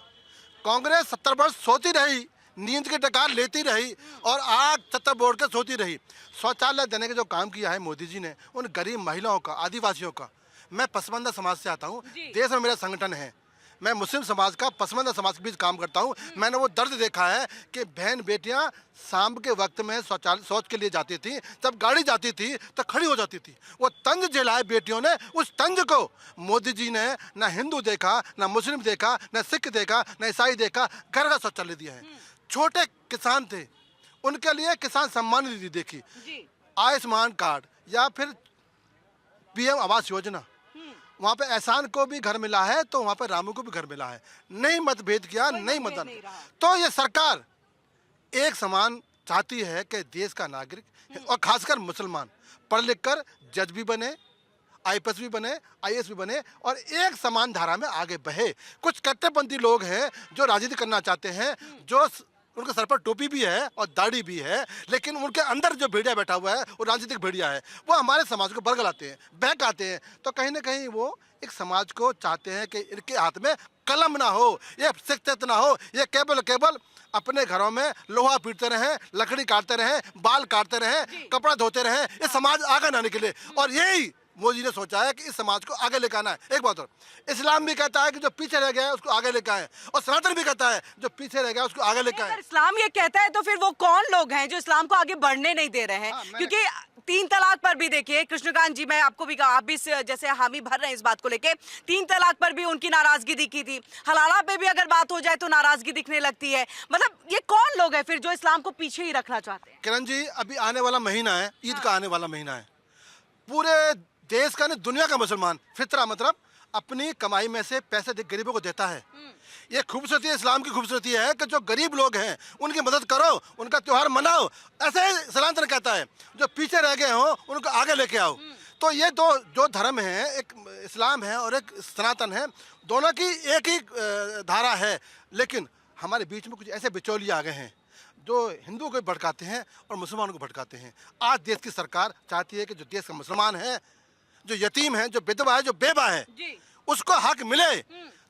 कांग्रेस 70 वर्ष सोती रही, नींद की डकार लेती रही और आग छत्तर बोर्ड के सोती रही। शौचालय देने का जो काम किया है मोदी जी ने उन गरीब महिलाओं का, आदिवासियों का। मैं पसमानदा समाज से आता हूँ, देश में मेरा संगठन है, मैं मुस्लिम समाज का पसमानदा समाज के बीच काम करता हूँ। मैंने वो दर्द देखा है कि बहन बेटियाँ शाम के वक्त में शौच के लिए जाती थी, जब गाड़ी जाती थी तो खड़ी हो जाती थी। वो तंज झेलाए बेटियों ने, उस तंज को मोदी जी ने ना हिंदू देखा, ना मुस्लिम देखा, ना सिख देखा, ना ईसाई देखा, घर का शौचालय दिया है। छोटे किसान थे, उनके लिए किसान सम्मान निधि देखी, आयुष्मान कार्ड या फिर पीएम आवास योजना, वहाँ पे एहसान को भी घर मिला है तो वहाँ पे रामू को भी घर मिला है। नहीं मतभेद किया, नहीं मतदान। तो ये सरकार एक समान चाहती है कि देश का नागरिक और खासकर मुसलमान पढ़ लिख कर जज भी बने, आईपीएस भी बने, आईएएस भी बने और एक समान धारा में आगे बढ़े। कुछ कट्टरपंथी लोग हैं जो राजनीति करना चाहते हैं, जो उनके सर पर टोपी भी है और दाढ़ी भी है, लेकिन उनके अंदर जो भेड़िया बैठा हुआ है वो राजनीतिक भेड़िया है। वो हमारे समाज को बरगलाते हैं, बहकाते हैं। तो कहीं ना कहीं वो एक समाज को चाहते हैं कि इनके हाथ में कलम ना हो, ये शिक्षित ना हो, ये केवल अपने घरों में लोहा पीटते रहें, लकड़ी काटते रहें, बाल काटते रहें, कपड़ा धोते रहें, ये समाज आगे ना निकले। और यही मोदी ने सोचा है कि इस समाज को आगे लेकर आना है। एक बात और, इस्लाम भी कहता है कि जो पीछे रह गया है उसको आगे लेकर आए, और सनातन भी कहता है जो पीछे रह गया उसको आगे लेकर आए। इस्लाम ये कहता है तो फिर वो कौन लोग हैं जो इस्लाम को आगे बढ़ने नहीं दे रहे हैं? क्योंकि 3 तलाक पर भी देखिए कृष्णकांत जी, मैं आपको भी कहा, आप भी जैसे हामी भर रहे हैं इस बात को लेके, 3 तलाक पर भी उनकी नाराजगी दिखी थी। हलाला पे भी अगर बात हो जाए तो नाराजगी दिखने लगती है। मतलब ये कौन लोग हैं फिर जो इस्लाम को पीछे ही रखना चाहते हैं? किरण जी, अभी आने वाला महीना है, ईद का आने वाला महीना है। पूरे देश का नहीं, दुनिया का मुसलमान फितरा मतलब अपनी कमाई में से पैसे गरीबों को देता है। ये खूबसूरती इस्लाम की खूबसूरती है कि जो गरीब लोग हैं उनकी मदद करो, उनका त्योहार मनाओ। ऐसे ही सनातन कहता है जो पीछे रह गए हो उनको आगे लेके आओ। तो ये दो जो धर्म है, एक इस्लाम है और एक सनातन है, दोनों की एक ही धारा है। लेकिन हमारे बीच में कुछ ऐसे बिचौलिए आ गए हैं जो हिंदुओं को भड़काते हैं और मुसलमानों को भड़काते हैं। आज देश की सरकार चाहती है कि जो देश का मुसलमान है, जो यतीम है, जो विधवा है, जो बेवा है, उसको हक मिले।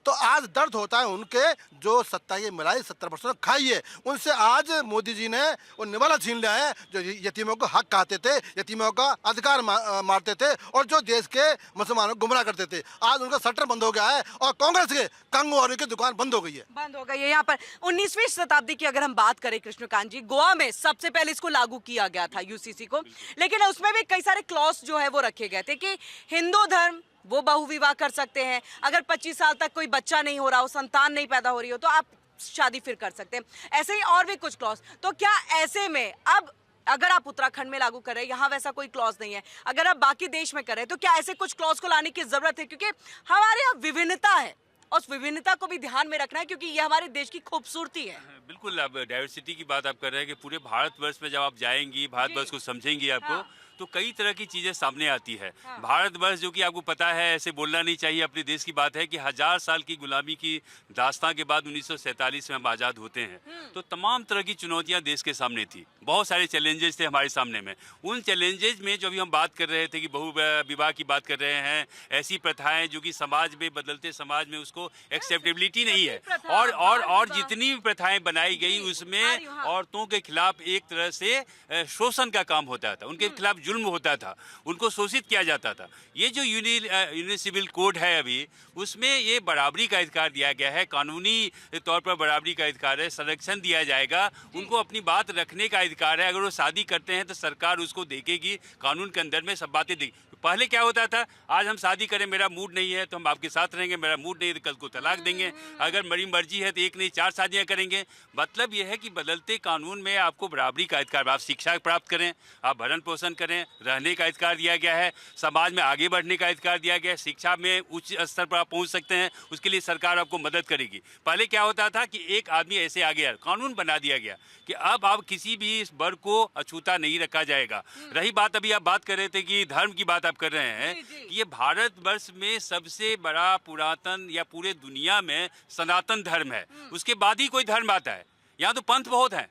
तो आज दर्द होता है उनके जो सत्ता ये मिलाई 70 वर्षों में खाई है, उनसे आज मोदी जी ने वो निवाला छीन लिया है। जो यतीमों को हक कहते थे, यतीमों का अधिकार मारते थे और जो देश के मुसलमानों को गुमराह करते थे, आज उनका शटर बंद हो गया है और कांग्रेस के कंगुआरी की दुकान बंद हो गई है। बंद हो गई है। यहाँ पर 19वीं शताब्दी की अगर हम बात करें कृष्णकांत जी, गोवा में सबसे पहले इसको लागू किया गया था यूसीसी को, लेकिन उसमें भी कई सारे क्लॉज जो है वो रखे गए थे कि हिंदू धर्म वो बहुविवाह कर सकते हैं, अगर 25 साल तक कोई बच्चा नहीं हो रहा हो, संतान नहीं पैदा हो रही हो तो आप शादी फिर कर सकते हैं। ऐसे ही और भी कुछ क्लॉज। तो क्या ऐसे में अब अगर आप उत्तराखंड में लागू कर रहे हैं, यहाँ वैसा कोई क्लॉज नहीं है, अगर आप बाकी देश में कर रहे हैं, तो क्या ऐसे कुछ क्लॉज को लाने की जरूरत है? क्योंकि हमारे यहाँ विभिन्नता है, उस विभिन्नता को भी ध्यान में रखना है क्योंकि ये हमारे देश की खूबसूरती है। बिल्कुल, आप डाइवर्सिटी की बात आप कर रहे हैं कि पूरे भारतवर्ष में जब आप जाएंगी, भारतवर्ष को समझेंगी आपको, तो कई तरह की चीज़ें सामने आती है। भारतवर्ष जो कि आपको पता है, ऐसे बोलना नहीं चाहिए, अपने देश की बात है कि 1000 साल की गुलामी की दास्तां के बाद 1947 में हम आज़ाद होते हैं, तो तमाम तरह की चुनौतियां देश के सामने थी, बहुत सारे चैलेंजेस थे हमारे सामने में। उन चैलेंजेस में जो अभी हम बात कर रहे थे कि बहु विवाह की बात कर रहे हैं, ऐसी प्रथाएं जो कि समाज में, बदलते समाज में उसको एक्सेप्टेबिलिटी नहीं है, और जितनी भी प्रथाएं बनाई गई उसमें औरतों के खिलाफ एक तरह से शोषण का काम होता था, उनके खिलाफ जुल्म होता था, उनको शोषित किया जाता था। ये जो यूनियन सिविल कोड है अभी, उसमें ये बराबरी का अधिकार दिया गया है, कानूनी तौर पर बराबरी का अधिकार है, संरक्षण दिया जाएगा, उनको अपनी बात रखने का अधिकार है। अगर वो शादी करते हैं तो सरकार उसको देखेगी, कानून के अंदर में सब बातें देगी। पहले क्या होता था, आज हम शादी करें, मेरा मूड नहीं है तो हम आपके साथ रहेंगे, मेरा मूड नहीं है तो कल को तलाक देंगे, अगर मेरी मर्जी है तो एक नहीं 4 शादियां करेंगे। मतलब यह है कि बदलते कानून में आपको बराबरी का अधिकार, आप शिक्षा प्राप्त करें, आप भरण पोषण करें, रहने का अधिकार दिया गया है, समाज में आगे बढ़ने का अधिकार दिया गया है, शिक्षा में उच्च स्तर पर आप पहुंच सकते हैं, उसके लिए सरकार आपको मदद करेगी। पहले क्या होता था कि एक आदमी ऐसे आ गया, कानून बना दिया गया कि अब आप किसी भी इस वर्ग को अछूता नहीं रखा जाएगा। रही बात, अभी आप बात कर रहे थे कि धर्म की बात आप कर रहे हैं, कि ये भारतवर्ष में सबसे बड़ा पुरातन या पूरे दुनिया में सनातन धर्म है, उसके बाद ही कोई धर्म आता है। यहाँ तो पंथ बहुत हैं,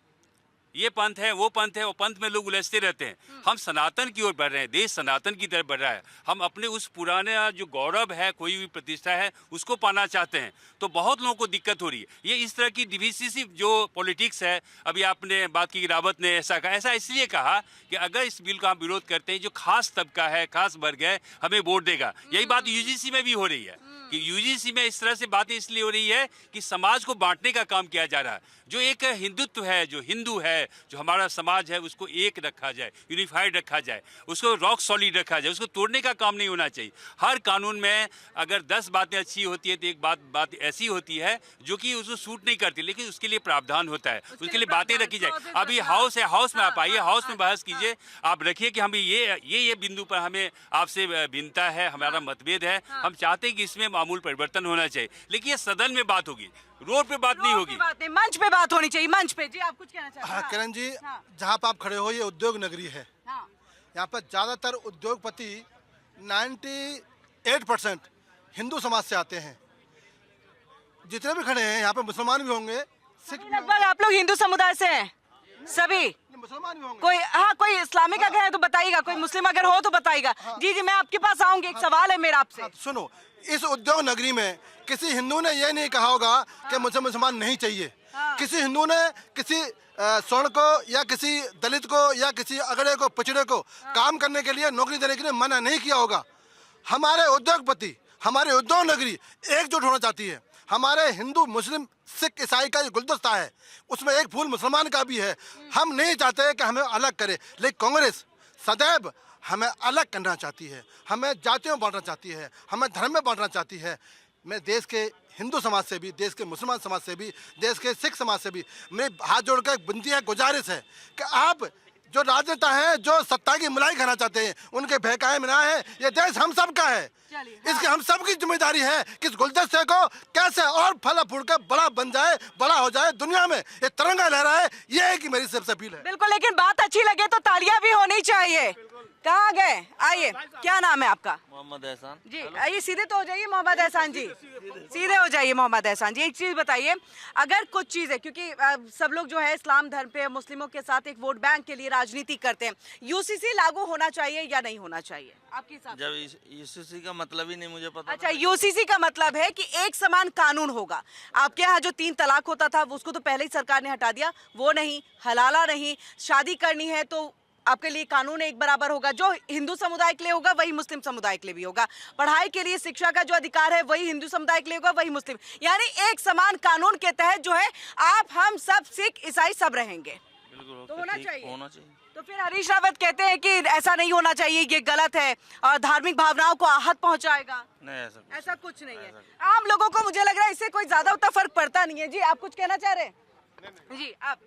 ये पंथ है, वो पंथ है, वो पंथ में लोग उलझते रहते हैं। हम सनातन की ओर बढ़ रहे हैं, देश सनातन की तरफ बढ़ रहा है, हम अपने उस पुराने जो गौरव है, कोई भी प्रतिष्ठा है, उसको पाना चाहते हैं। तो बहुत लोगों को दिक्कत हो रही है। ये इस तरह की डिविसिव जो पॉलिटिक्स है, अभी आपने बात की, रावत ने ऐसा कहा, ऐसा इसलिए कहा कि अगर इस बिल का हम विरोध करते हैं, जो खास तबका है, खास वर्ग है, हमें वोट देगा। यही बात यूजीसी में भी हो रही है कि यूजीसी में इस तरह से बातें इसलिए हो रही है कि समाज को बांटने का काम किया जा रहा है। जो एक हिंदुत्व है, जो हिंदू है, जो हमारा समाज है, उसको एक रखा जाए, यूनिफाइड रखा जाए, उसको रॉक सॉलिड रखा जाए, उसको तोड़ने का काम नहीं होना चाहिए। हर कानून में अगर 10 बातें अच्छी होती है तो एक बात ऐसी होती है जो कि उसको सूट नहीं करती, लेकिन उसके लिए प्रावधान होता है, उसके लिए बातें रखी जाए। अभी हाउस है, हाउस में आप आइए, हाउस में बहस कीजिए, आप रखिए कि हमें ये बिंदु पर हमें आपसे भिन्नता है, हमारा मतभेद है, हम चाहते हैं कि इसमें मामूल परिवर्तन होना चाहिए, लेकिन ये सदन में बात होगी, रोड पे बात नहीं होगी, मंच पे बात होनी चाहिए। मंच पे जी आप कुछ कहना चाहते हैं? हाँ किरण जी, जहाँ पर आप खड़े हो ये उद्योग नगरी है। यहाँ पर ज्यादातर उद्योगपति 98% हिंदू समाज से आते हैं। जितने भी खड़े हैं यहाँ पे मुसलमान भी होंगे, सिख भी लगभग आप लोग हिंदू समुदाय से हैं सभी? मुसलमान भी होंगे। कोई इस्लामिक अगर है तो बताइएगा, कोई मुस्लिम अगर हो तो बताइएगा। जी मैं आपके पास आऊंगी, एक सवाल है मेरा आपसे। सुनो, इस उद्योग नगरी में किसी हिंदू ने ये नहीं कहा होगा कि मुझे मुसलमान नहीं चाहिए। किसी हिंदू ने किसी स्वर्ण को या किसी दलित को या किसी अगड़े को, पिछड़े को काम करने के लिए, नौकरी देने के लिए मना नहीं किया होगा। हमारे उद्योगपति, हमारे उद्योग नगरी एकजुट होना चाहती है। हमारे हिंदू, मुस्लिम, सिख, ईसाई का जो गुलदस्ता है उसमें एक फूल मुसलमान का भी है। हम नहीं चाहते कि हमें अलग करे, लेकिन कांग्रेस सदैव हमें अलग करना चाहती है, हमें जातियों में बांटना चाहती है, हमें धर्म में बांटना चाहती है। मैं देश के हिंदू समाज से भी, देश के मुसलमान समाज से भी, देश के सिख समाज से भी मेरे हाथ जोड़कर विनती है, गुजारिश है कि आप जो राजनेता हैं, जो सत्ता की मलाई खाना चाहते हैं, उनके बहकाए में ना है। ये देश हम सब का है, इसकी हम सब की जिम्मेदारी है कि इस गुलदस्ते को कैसे और फल फूल कर बड़ा बन जाए, बड़ा हो जाए, दुनिया में ये तिरंगा लहराए। ये है कि मेरी सबसे अपील है। बिल्कुल, लेकिन बात अच्छी लगे तो तालियां भी होनी चाहिए। कहाँ गए? आइए, क्या नाम है आपका? मोहम्मद एहसान जी। आइए, सीधे तो हो जाइए मोहम्मद एहसान जी, सीधे हो जाइए मोहम्मद एहसान जी। एक चीज बताइए, अगर कुछ चीजें, क्योंकि सब लोग जो है इस्लाम धर्म पे, मुस्लिमों के साथ एक वोट बैंक के लिए राजनीति करते हैं, यूसीसी लागू होना चाहिए या नहीं होना चाहिए आपके हिसाब से? जब यूसीसी का मतलब ही नहीं मुझे पता। अच्छा, यूसीसी का मतलब है कि एक समान कानून होगा। आपके यहाँ जो 3 तलाक होता था उसको तो पहले ही सरकार ने हटा दिया, वो नहीं, हलाला नहीं, शादी करनी है तो आपके लिए कानून एक बराबर होगा। जो हिंदू समुदाय के लिए होगा वही मुस्लिम समुदाय के लिए भी होगा। पढ़ाई के लिए शिक्षा का जो अधिकार है वही हिंदू समुदाय के लिए होगा, वही मुस्लिम, यानी एक समान कानून के तहत जो है आप, हम सब, सिख, ईसाई सब रहेंगे। तो होना चाहिए। तो फिर हरीश रावत कहते हैं कि ऐसा नहीं होना चाहिए, ये गलत है और धार्मिक भावनाओं को आहत पहुंचाएगा। नहीं, ऐसा कुछ नहीं है। आम लोगों को मुझे लग रहा है इससे कोई ज्यादा उतना फर्क पड़ता नहीं है। जी आप कुछ कहना चाह रहे हैं? जी आप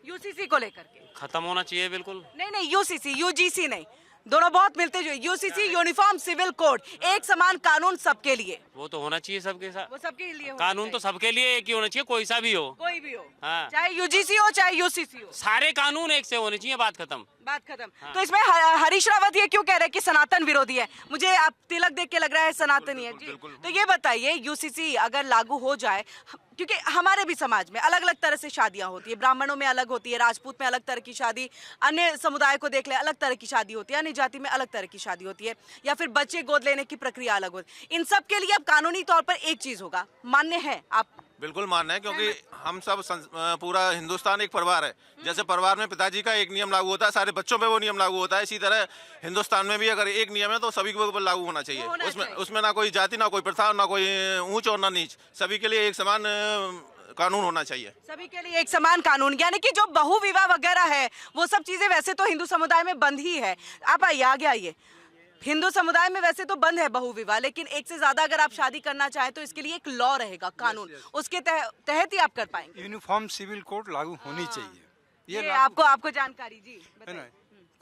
यूसीसी को लेकर के? खत्म होना चाहिए बिल्कुल। नहीं, यूसीसी, यूजीसी नहीं, दोनों बहुत मिलते जुले। यूसीसी यूनिफॉर्म सिविल कोड, एक समान कानून सबके लिए, वो तो होना चाहिए सबके साथ, वो सबके लिए कानून तो सबके लिए एक ही होना चाहिए, कोई सा भी हो, कोई भी हो, हाँ। चाहे यूजीसी हो चाहे यूसीसी हो, सारे कानून एक से होने चाहिए, बात खत्म। बात खत्म। तो इसमें हरीश रावत ये क्यों कह रहे हैं कि सनातन विरोधी है? मुझे आप तिलक देख के लग रहा है सनातनी है जी। तो ये बताइए, यूसीसी अगर लागू हो जाए, क्योंकि हमारे भी समाज में अलग अलग तरह से शादियां होती है, ब्राह्मणों में अलग होती है, राजपूत में अलग तरह की शादी, अन्य समुदाय को देख ले अलग तरह की शादी होती है, अन्य जाति में अलग तरह की शादी होती है, या फिर बच्चे गोद लेने की प्रक्रिया अलग होती है। इन सब के लिए अब कानूनी तौर पर एक चीज होगा, मान्य है आप? बिल्कुल मान्य है, क्योंकि हम सब पूरा हिंदुस्तान एक परिवार है। जैसे परिवार में पिताजी का एक नियम लागू होता है, सारे बच्चों पे वो नियम लागू होता है, इसी तरह हिंदुस्तान में भी अगर एक नियम है तो सभी के ऊपर लागू होना चाहिए। उसमें ना कोई जाति, ना कोई प्रथा, ना कोई ऊंच और ना नीच, सभी के लिए एक समान कानून होना चाहिए। सभी के लिए एक समान कानून, यानी कि जो बहु विवाह वगैरह है वो सब चीजें वैसे तो हिंदू समुदाय में बंद ही है। आप आइए, आगे आइए। हिंदू समुदाय में वैसे तो बंद है बहु विवाह, लेकिन एक से ज्यादा अगर आप शादी करना चाहें तो इसके लिए एक लॉ रहेगा, कानून, उसके तहत ही आप कर पाएंगे। यूनिफॉर्म सिविल कोड लागू होनी चाहिए। ये आपको जानकारी जी है ना।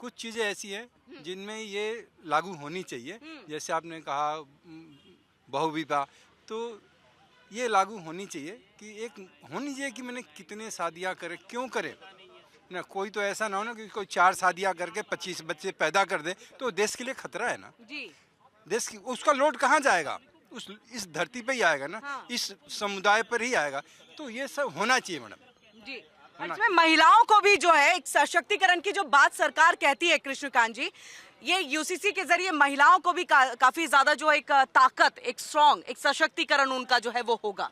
कुछ चीजें ऐसी हैं जिनमें ये लागू होनी चाहिए, जैसे आपने कहा बहु विवाह, तो ये लागू होनी चाहिए कि एक होनी चाहिए कि मैंने कितने शादियां करे, क्यों करे ना। कोई तो ऐसा ना हो ना कि कोई 4 शादियां करके 25 बच्चे पैदा कर दे, तो देश के लिए खतरा है ना जी। देश की उसका लोड कहाँ जाएगा? इस धरती पे ही आएगा ना, हाँ। इस समुदाय पर ही आएगा। तो ये सब होना चाहिए मैडम जी। इसमें महिलाओं को भी जो है एक सशक्तिकरण की जो बात सरकार कहती है कृष्णकांत जी, ये यूसीसी के जरिए महिलाओं को भी काफी ज्यादा जो एक ताकत, एक स्ट्रॉन्ग, एक सशक्तिकरण उनका जो है वो होगा।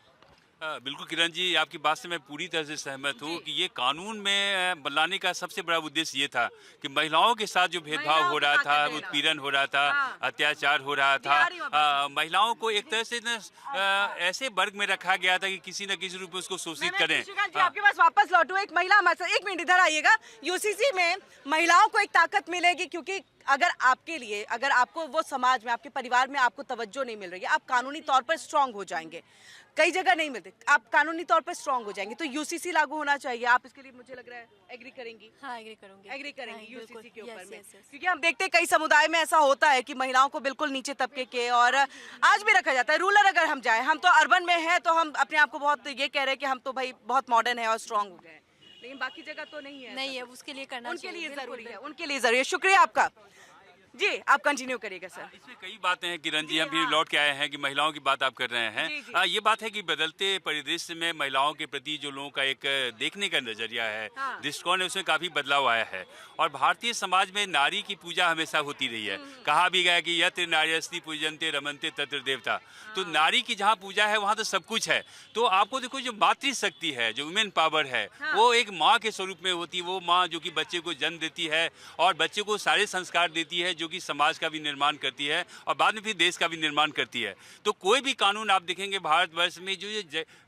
बिल्कुल किरण जी, आपकी बात से मैं पूरी तरह से सहमत हूँ कि ये कानून में लाने का सबसे बड़ा उद्देश्य ये था कि महिलाओं के साथ जो भेदभाव हो रहा था, उत्पीड़न हो रहा था, अत्याचार हो रहा था, महिलाओं को एक तरह से ऐसे वर्ग में रखा गया था कि किसी न किसी रूप में उसको शोषित करें। आपके पास वापस लौटू, एक महिला हमारे साथ, 1 मिनट इधर आइएगा। यूसीसी में महिलाओं को एक ताकत मिलेगी, क्योंकि अगर आपके लिए, अगर आपको वो समाज में, आपके परिवार में आपको तवज्जो नहीं मिल रही है, आप कानूनी तौर पर स्ट्रांग हो जाएंगे। कई जगह नहीं मिलते, आप कानूनी तौर पर स्ट्रांग हो जाएंगे, तो यूसीसी लागू होना चाहिए। आप इसके लिए मुझे लग रहा है एग्री करेंगी? हाँ, एग्री करूंगी। एग्री करेंगी हाँ, यूसीसी के ऊपर में, yes. क्योंकि हम देखते हैं कई समुदाय में ऐसा होता है कि महिलाओं को बिल्कुल नीचे तबके के और आज भी रखा जाता है। रूरल अगर हम जाए, हम तो अर्बन में है तो हम अपने आप को बहुत ये कह रहे हैं कि हम तो भाई बहुत मॉडर्न है और स्ट्रांग हो गए, लेकिन बाकी जगह तो नहीं है। नहीं है, उसके लिए करना उनके चाहिए, लिए जरूरी है, बिल्कुल। उनके लिए जरूरी है। शुक्रिया आपका जी, आप कंटिन्यू करिएगा सर। इसमें कई बातें हैं किरण जी, हम फिर लौट के आए हैं कि महिलाओं की बात आप कर रहे हैं। ये बात है कि बदलते परिदृश्य में महिलाओं के प्रति जो लोगों का एक देखने का नजरिया है, दृष्टिकोण है, उसमें काफी बदलाव आया है। और भारतीय समाज में नारी की पूजा हमेशा होती रही है। कहा भी गया कि यत्र नार्यस्ति पूजन्ते रमन्ते तत्र देवता। तो नारी की जहाँ पूजा है वहाँ तो सब कुछ है। तो आपको देखो, जो मातृशक्ति है, जो वुमेन पावर है, वो एक माँ के स्वरूप में होती है। वो माँ जो कि बच्चे को जन्म देती है और बच्चे को सारे संस्कार देती है, जो कि समाज का भी निर्माण करती है और बाद में फिर देश का भी निर्माण करती है। तो कोई भी कानून आप देखेंगे भारतवर्ष में, जो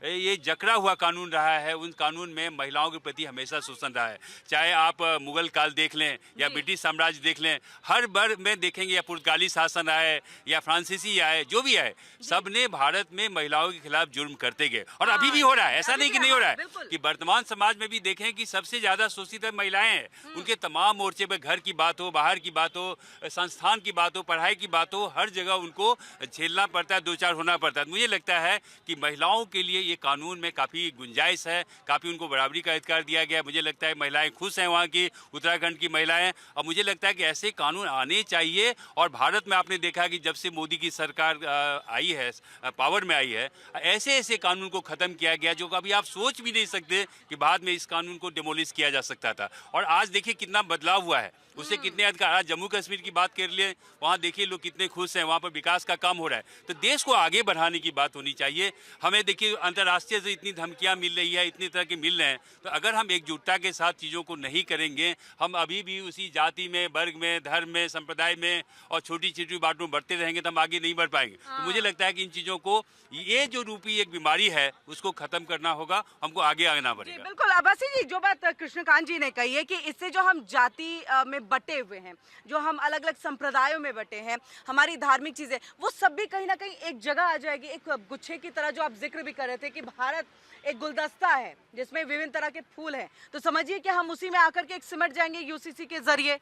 ये जकड़ा हुआ कानून रहा है, उन कानून में महिलाओं के प्रति हमेशा शोषण रहा है। चाहे आप मुगल काल देख लें या ब्रिटिश साम्राज्य देख लें, हर वर्ग में देखेंगे, या पुर्तगाली शासन आए या फ्रांसीसी आए, जो भी आए, सबने भारत में महिलाओं के खिलाफ जुर्म करते गए। और अभी भी हो रहा है, ऐसा नहीं कि नहीं हो रहा है। कि वर्तमान समाज में भी देखें कि सबसे ज्यादा शोषित महिलाएं हैं। उनके तमाम मोर्चे पर, घर की बात हो, बाहर की बात हो, संस्थान की बात हो, पढ़ाई की बात हो, हर जगह उनको झेलना पड़ता है, 2-4 होना पड़ता है। मुझे लगता है कि महिलाओं के लिए ये कानून में काफ़ी गुंजाइश है, काफ़ी उनको बराबरी का अधिकार दिया गया। मुझे लगता है महिलाएं खुश हैं, वहाँ की उत्तराखंड की महिलाएं। और मुझे लगता है कि ऐसे कानून आने चाहिए। और भारत में आपने देखा कि जब से मोदी की सरकार आई है, पावर में आई है, ऐसे ऐसे कानून को ख़त्म किया गया जो कभी आप सोच भी नहीं सकते कि बाद में इस कानून को डिमोलिश किया जा सकता था। और आज देखिए कितना बदलाव हुआ है, उससे कितने अधिकार। आज जम्मू कश्मीर की बात कर लिए, वहाँ देखिए लोग कितने खुश हैं, वहाँ पर विकास का काम हो रहा है। तो देश को आगे बढ़ाने की बात होनी चाहिए। हमें देखिए अंतर्राष्ट्रीय से इतनी धमकियाँ मिल रही है, इतनी तरह के मिल रहे हैं, तो अगर हम एकजुटता के साथ चीज़ों को नहीं करेंगे, हम अभी भी उसी जाति में, वर्ग में, धर्म में, संप्रदाय में और छोटी छोटी बातों में बढ़ते रहेंगे तो हम आगे नहीं बढ़ पाएंगे। तो मुझे लगता है कि इन चीज़ों को, ये जो रूपी एक बीमारी है, उसको खत्म करना होगा, हमको आगे आना पड़ेगा। बिल्कुल अब्बासी जी, जो बात कृष्णकांत जी ने कही है कि इससे जो हम जाति में बटे हुए हैं, जो हम अलग अलग संप्रदायों में बटे हैं, हमारी धार्मिक चीजें, वो सब भी कहीं ना कहीं एक जगह आ जाएगी, एक गुच्छे की तरह। जो आप जिक्र भी कर रहे थे कि भारत एक गुलदस्ता है जिसमें विभिन्न तरह के फूल हैं, तो समझिए कि हम उसी में आकर के एक सिमट जाएंगे यूसीसी के जरिए।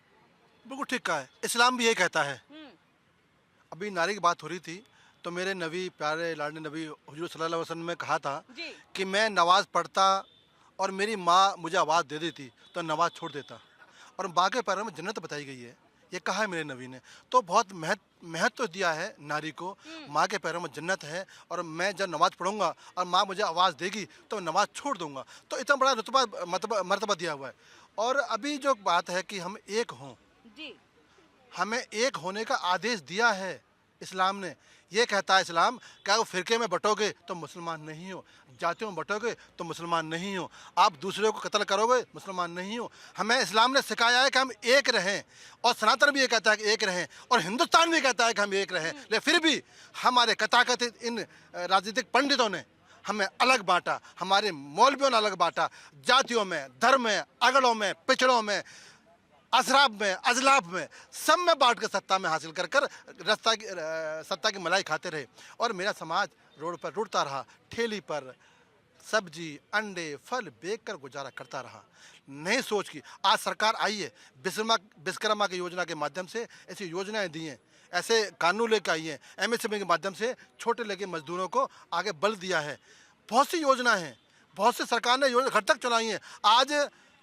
बिल्कुल ठीक कहा है, इस्लाम भी यही कहता है। अभी नारी की बात हो रही थी तो मेरे नबी, प्यारे लाडले नबी हुजूर सल्लल्लाहु अलैहि वसल्लम ने कहा था कि मैं नमाज पढ़ता और मेरी माँ मुझे आवाज़ दे देती तो नमाज छोड़ देता, और माँ के पैरों में जन्नत बताई गई है, ये कहा है मेरे नबी ने। तो बहुत महत्व दिया है नारी को, माँ के पैरों में जन्नत है, और मैं जब नमाज पढ़ूंगा और माँ मुझे आवाज़ देगी तो नमाज छोड़ दूंगा। तो इतना बड़ा रुतबा मर्तबा दिया हुआ है। और अभी जो बात है कि हम एक हों, हमें एक होने का आदेश दिया है इस्लाम ने। ये कहता है इस्लाम, क्या वो फ़िरके में बटोगे तो मुसलमान नहीं हो, जातियों में बटोगे तो मुसलमान नहीं हो, आप दूसरे को कत्ल करोगे मुसलमान नहीं हो। हमें इस्लाम ने सिखाया है कि हम एक रहें, और सनातन भी ये कहता है कि एक रहें, और हिंदुस्तान भी कहता है कि हम एक रहें। लेकिन फिर भी हमारे कथाकथित इन राजनीतिक पंडितों ने हमें अलग बांटा, हमारे मौलवियों ने अलग बांटा, जातियों में, धर्म में, अगड़ों में, पिछड़ों में, असराब में, अजलाब में, सब में बांट कर सत्ता में हासिल कर सत्ता की मलाई खाते रहे। और मेरा समाज रोड पर रुड़ता रहा, ठेली पर सब्जी, अंडे, फल बेच कर गुजारा करता रहा। नहीं सोच की आज सरकार आई है, विश्वकर्मा की योजना के माध्यम से ऐसी योजनाएं दी हैं, ऐसे कानून लेकर आई हैं, MSME के माध्यम से छोटे लगे मजदूरों को आगे बल दिया है। बहुत सी योजना हैं, बहुत सी सरकार ने योजना घर तक चलाई हैं। आज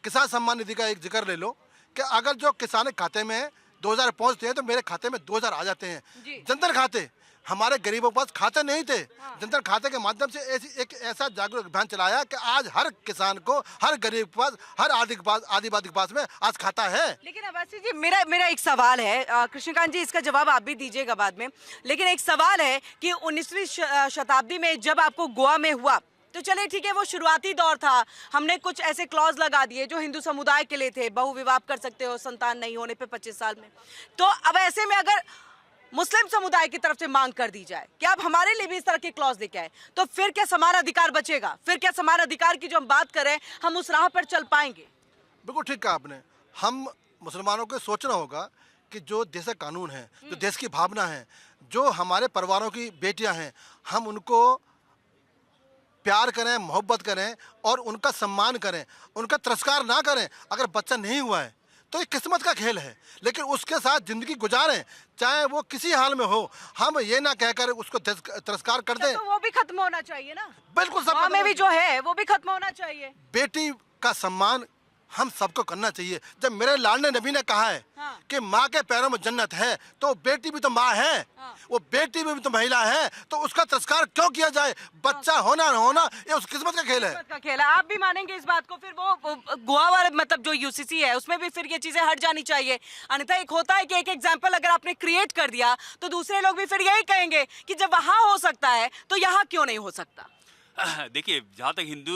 किसान सम्मान निधि का एक जिक्र ले लो कि अगर जो किसान के खाते में 2000 पहुंचते हैं तो मेरे खाते में 2000 आ जाते हैं। जनधन खाते, हमारे गरीबों के पास खाते नहीं थे, जनधन खाते के माध्यम से ऐसा जागरूक अभियान चलाया कि आज हर किसान को, हर गरीब के पास, हर आदिवासी के पास में आज खाता है। लेकिन अब्बासी जी, मेरा एक सवाल है, कृष्णकांत जी इसका जवाब आप भी दीजिएगा बाद में, लेकिन एक सवाल है कि 19वीं शताब्दी में जब आपको गोवा में हुआ तो चले ठीक है, वो शुरुआती दौर था, हमने कुछ ऐसे क्लॉज लगा दिए जो हिंदू समुदाय के लिए थे, बहुविवाह कर सकते हो संतान नहीं होने पे 25 साल में। तो अब ऐसे में अगर मुस्लिम समुदाय की तरफ से मांग कर दी जाए कि आप हमारे लिए भी इस तरह के क्लॉज लेके आए, तो फिर क्या समान अधिकार बचेगा? फिर क्या समान अधिकार की जो हम बात करें, हम उस राह पर चल पाएंगे? बिल्कुल ठीक कहा आपने। हम मुसलमानों को सोचना होगा कि जो देश का कानून है, जो देश की भावना है, जो हमारे परिवारों की बेटियां हैं, हम उनको प्यार करें, मोहब्बत करें और उनका सम्मान करें, उनका तिरस्कार ना करें। अगर बच्चा नहीं हुआ है तो ये किस्मत का खेल है, लेकिन उसके साथ ज़िंदगी गुजारें, चाहे वो किसी हाल में हो। हम ये ना कहकर उसको तिरस्कार कर दें। तो वो भी खत्म होना चाहिए ना, बिल्कुल, सब में भी जो है वो भी खत्म होना चाहिए। बेटी का सम्मान हम सबको करना चाहिए। जब मेरे लाडले नबी ने कहा है कि माँ के पैरों में जन्नत है, तो बेटी भी तो माँ है, वो बेटी भी तो महिला है, तो उसका तिरस्कार क्यों किया जाए? बच्चा होना ना होना ये उस किस्मत का खेल है। किस्मत का खेल है, आप भी मानेंगे इस बात को? फिर वो गोवा वाले मतलब जो UCC है उसमें भी फिर ये चीजें हट जानी चाहिए। अन्यथा एक होता है कि एक एग्जाम्पल अगर आपने क्रिएट कर दिया तो दूसरे लोग भी फिर यही कहेंगे कि जब वहाँ हो सकता है तो यहाँ क्यों नहीं हो सकता? देखिए, जहाँ तक हिंदू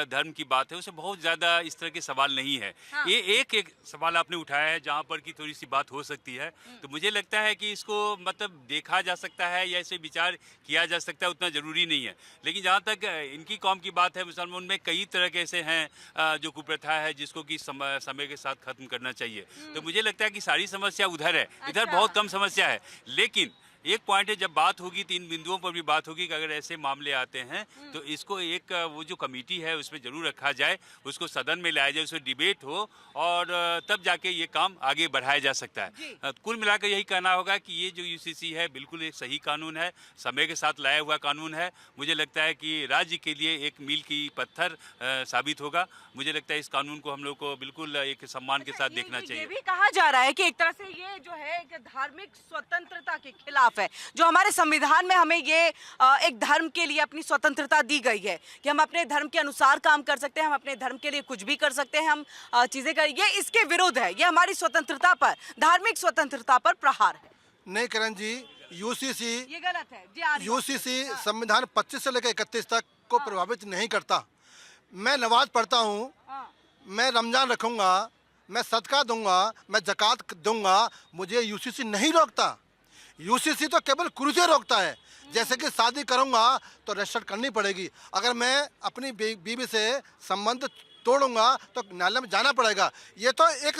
धर्म की बात है, उसे बहुत ज़्यादा इस तरह के सवाल नहीं है। ये एक सवाल आपने उठाया है जहाँ पर की थोड़ी सी बात हो सकती है, तो मुझे लगता है कि इसको मतलब देखा जा सकता है या इसे विचार किया जा सकता है, उतना ज़रूरी नहीं है। लेकिन जहाँ तक इनकी कौम की बात है, मुसलमान, उनमें कई तरह के ऐसे हैं जो कुप्रथा है जिसको कि समय के साथ ख़त्म करना चाहिए। तो मुझे लगता है कि सारी समस्या उधर है, इधर बहुत कम समस्या है। लेकिन एक पॉइंट है, जब बात होगी, 3 बिंदुओं पर भी बात होगी कि अगर ऐसे मामले आते हैं तो इसको एक वो जो कमेटी है उसमें जरूर रखा जाए, उसको सदन में लाया जाए, उसमें डिबेट हो और तब जाके ये काम आगे बढ़ाया जा सकता है। कुल मिलाकर यही कहना होगा कि ये जो UCC है बिल्कुल एक सही कानून है, समय के साथ लाया हुआ कानून है। मुझे लगता है कि राज्य के लिए एक मील की पत्थर साबित होगा। मुझे लगता है इस कानून को हम लोग को बिल्कुल एक सम्मान के साथ देखना चाहिए। ये भी कहा जा रहा है कि एक तरह से ये जो है एक धार्मिक स्वतंत्रता के खिलाफ है। जो हमारे संविधान में हमें ये एक धर्म के लिए अपनी स्वतंत्रता दी गई है कि हम अपने धर्म के अनुसार काम कर सकते हैं, हम अपने धर्म के लिए कुछ भी कर सकते हैं, हम चीजें कर, ये इसके विरुद्ध है, ये हमारी स्वतंत्रता पर, धार्मिक स्वतंत्रता पर प्रहार है। नहीं करण जी, UCC ये गलत है जी। UCC संविधान 25 से लेकर 31 तक को प्रभावित नहीं करता। मैं नमाज पढ़ता हूँ, मैं रमजान रखूंगा, मैं सदका दूंगा, मैं ज़कात दूंगा, मुझे UCC नहीं रोकता। UCC तो केवल कुर्सी रोकता है। जैसे कि शादी करूंगा तो रजिस्टर करनी पड़ेगी, अगर मैं अपनी बीवी से संबंध तोड़ूंगा तो न्यायालय में जाना पड़ेगा। ये तो एक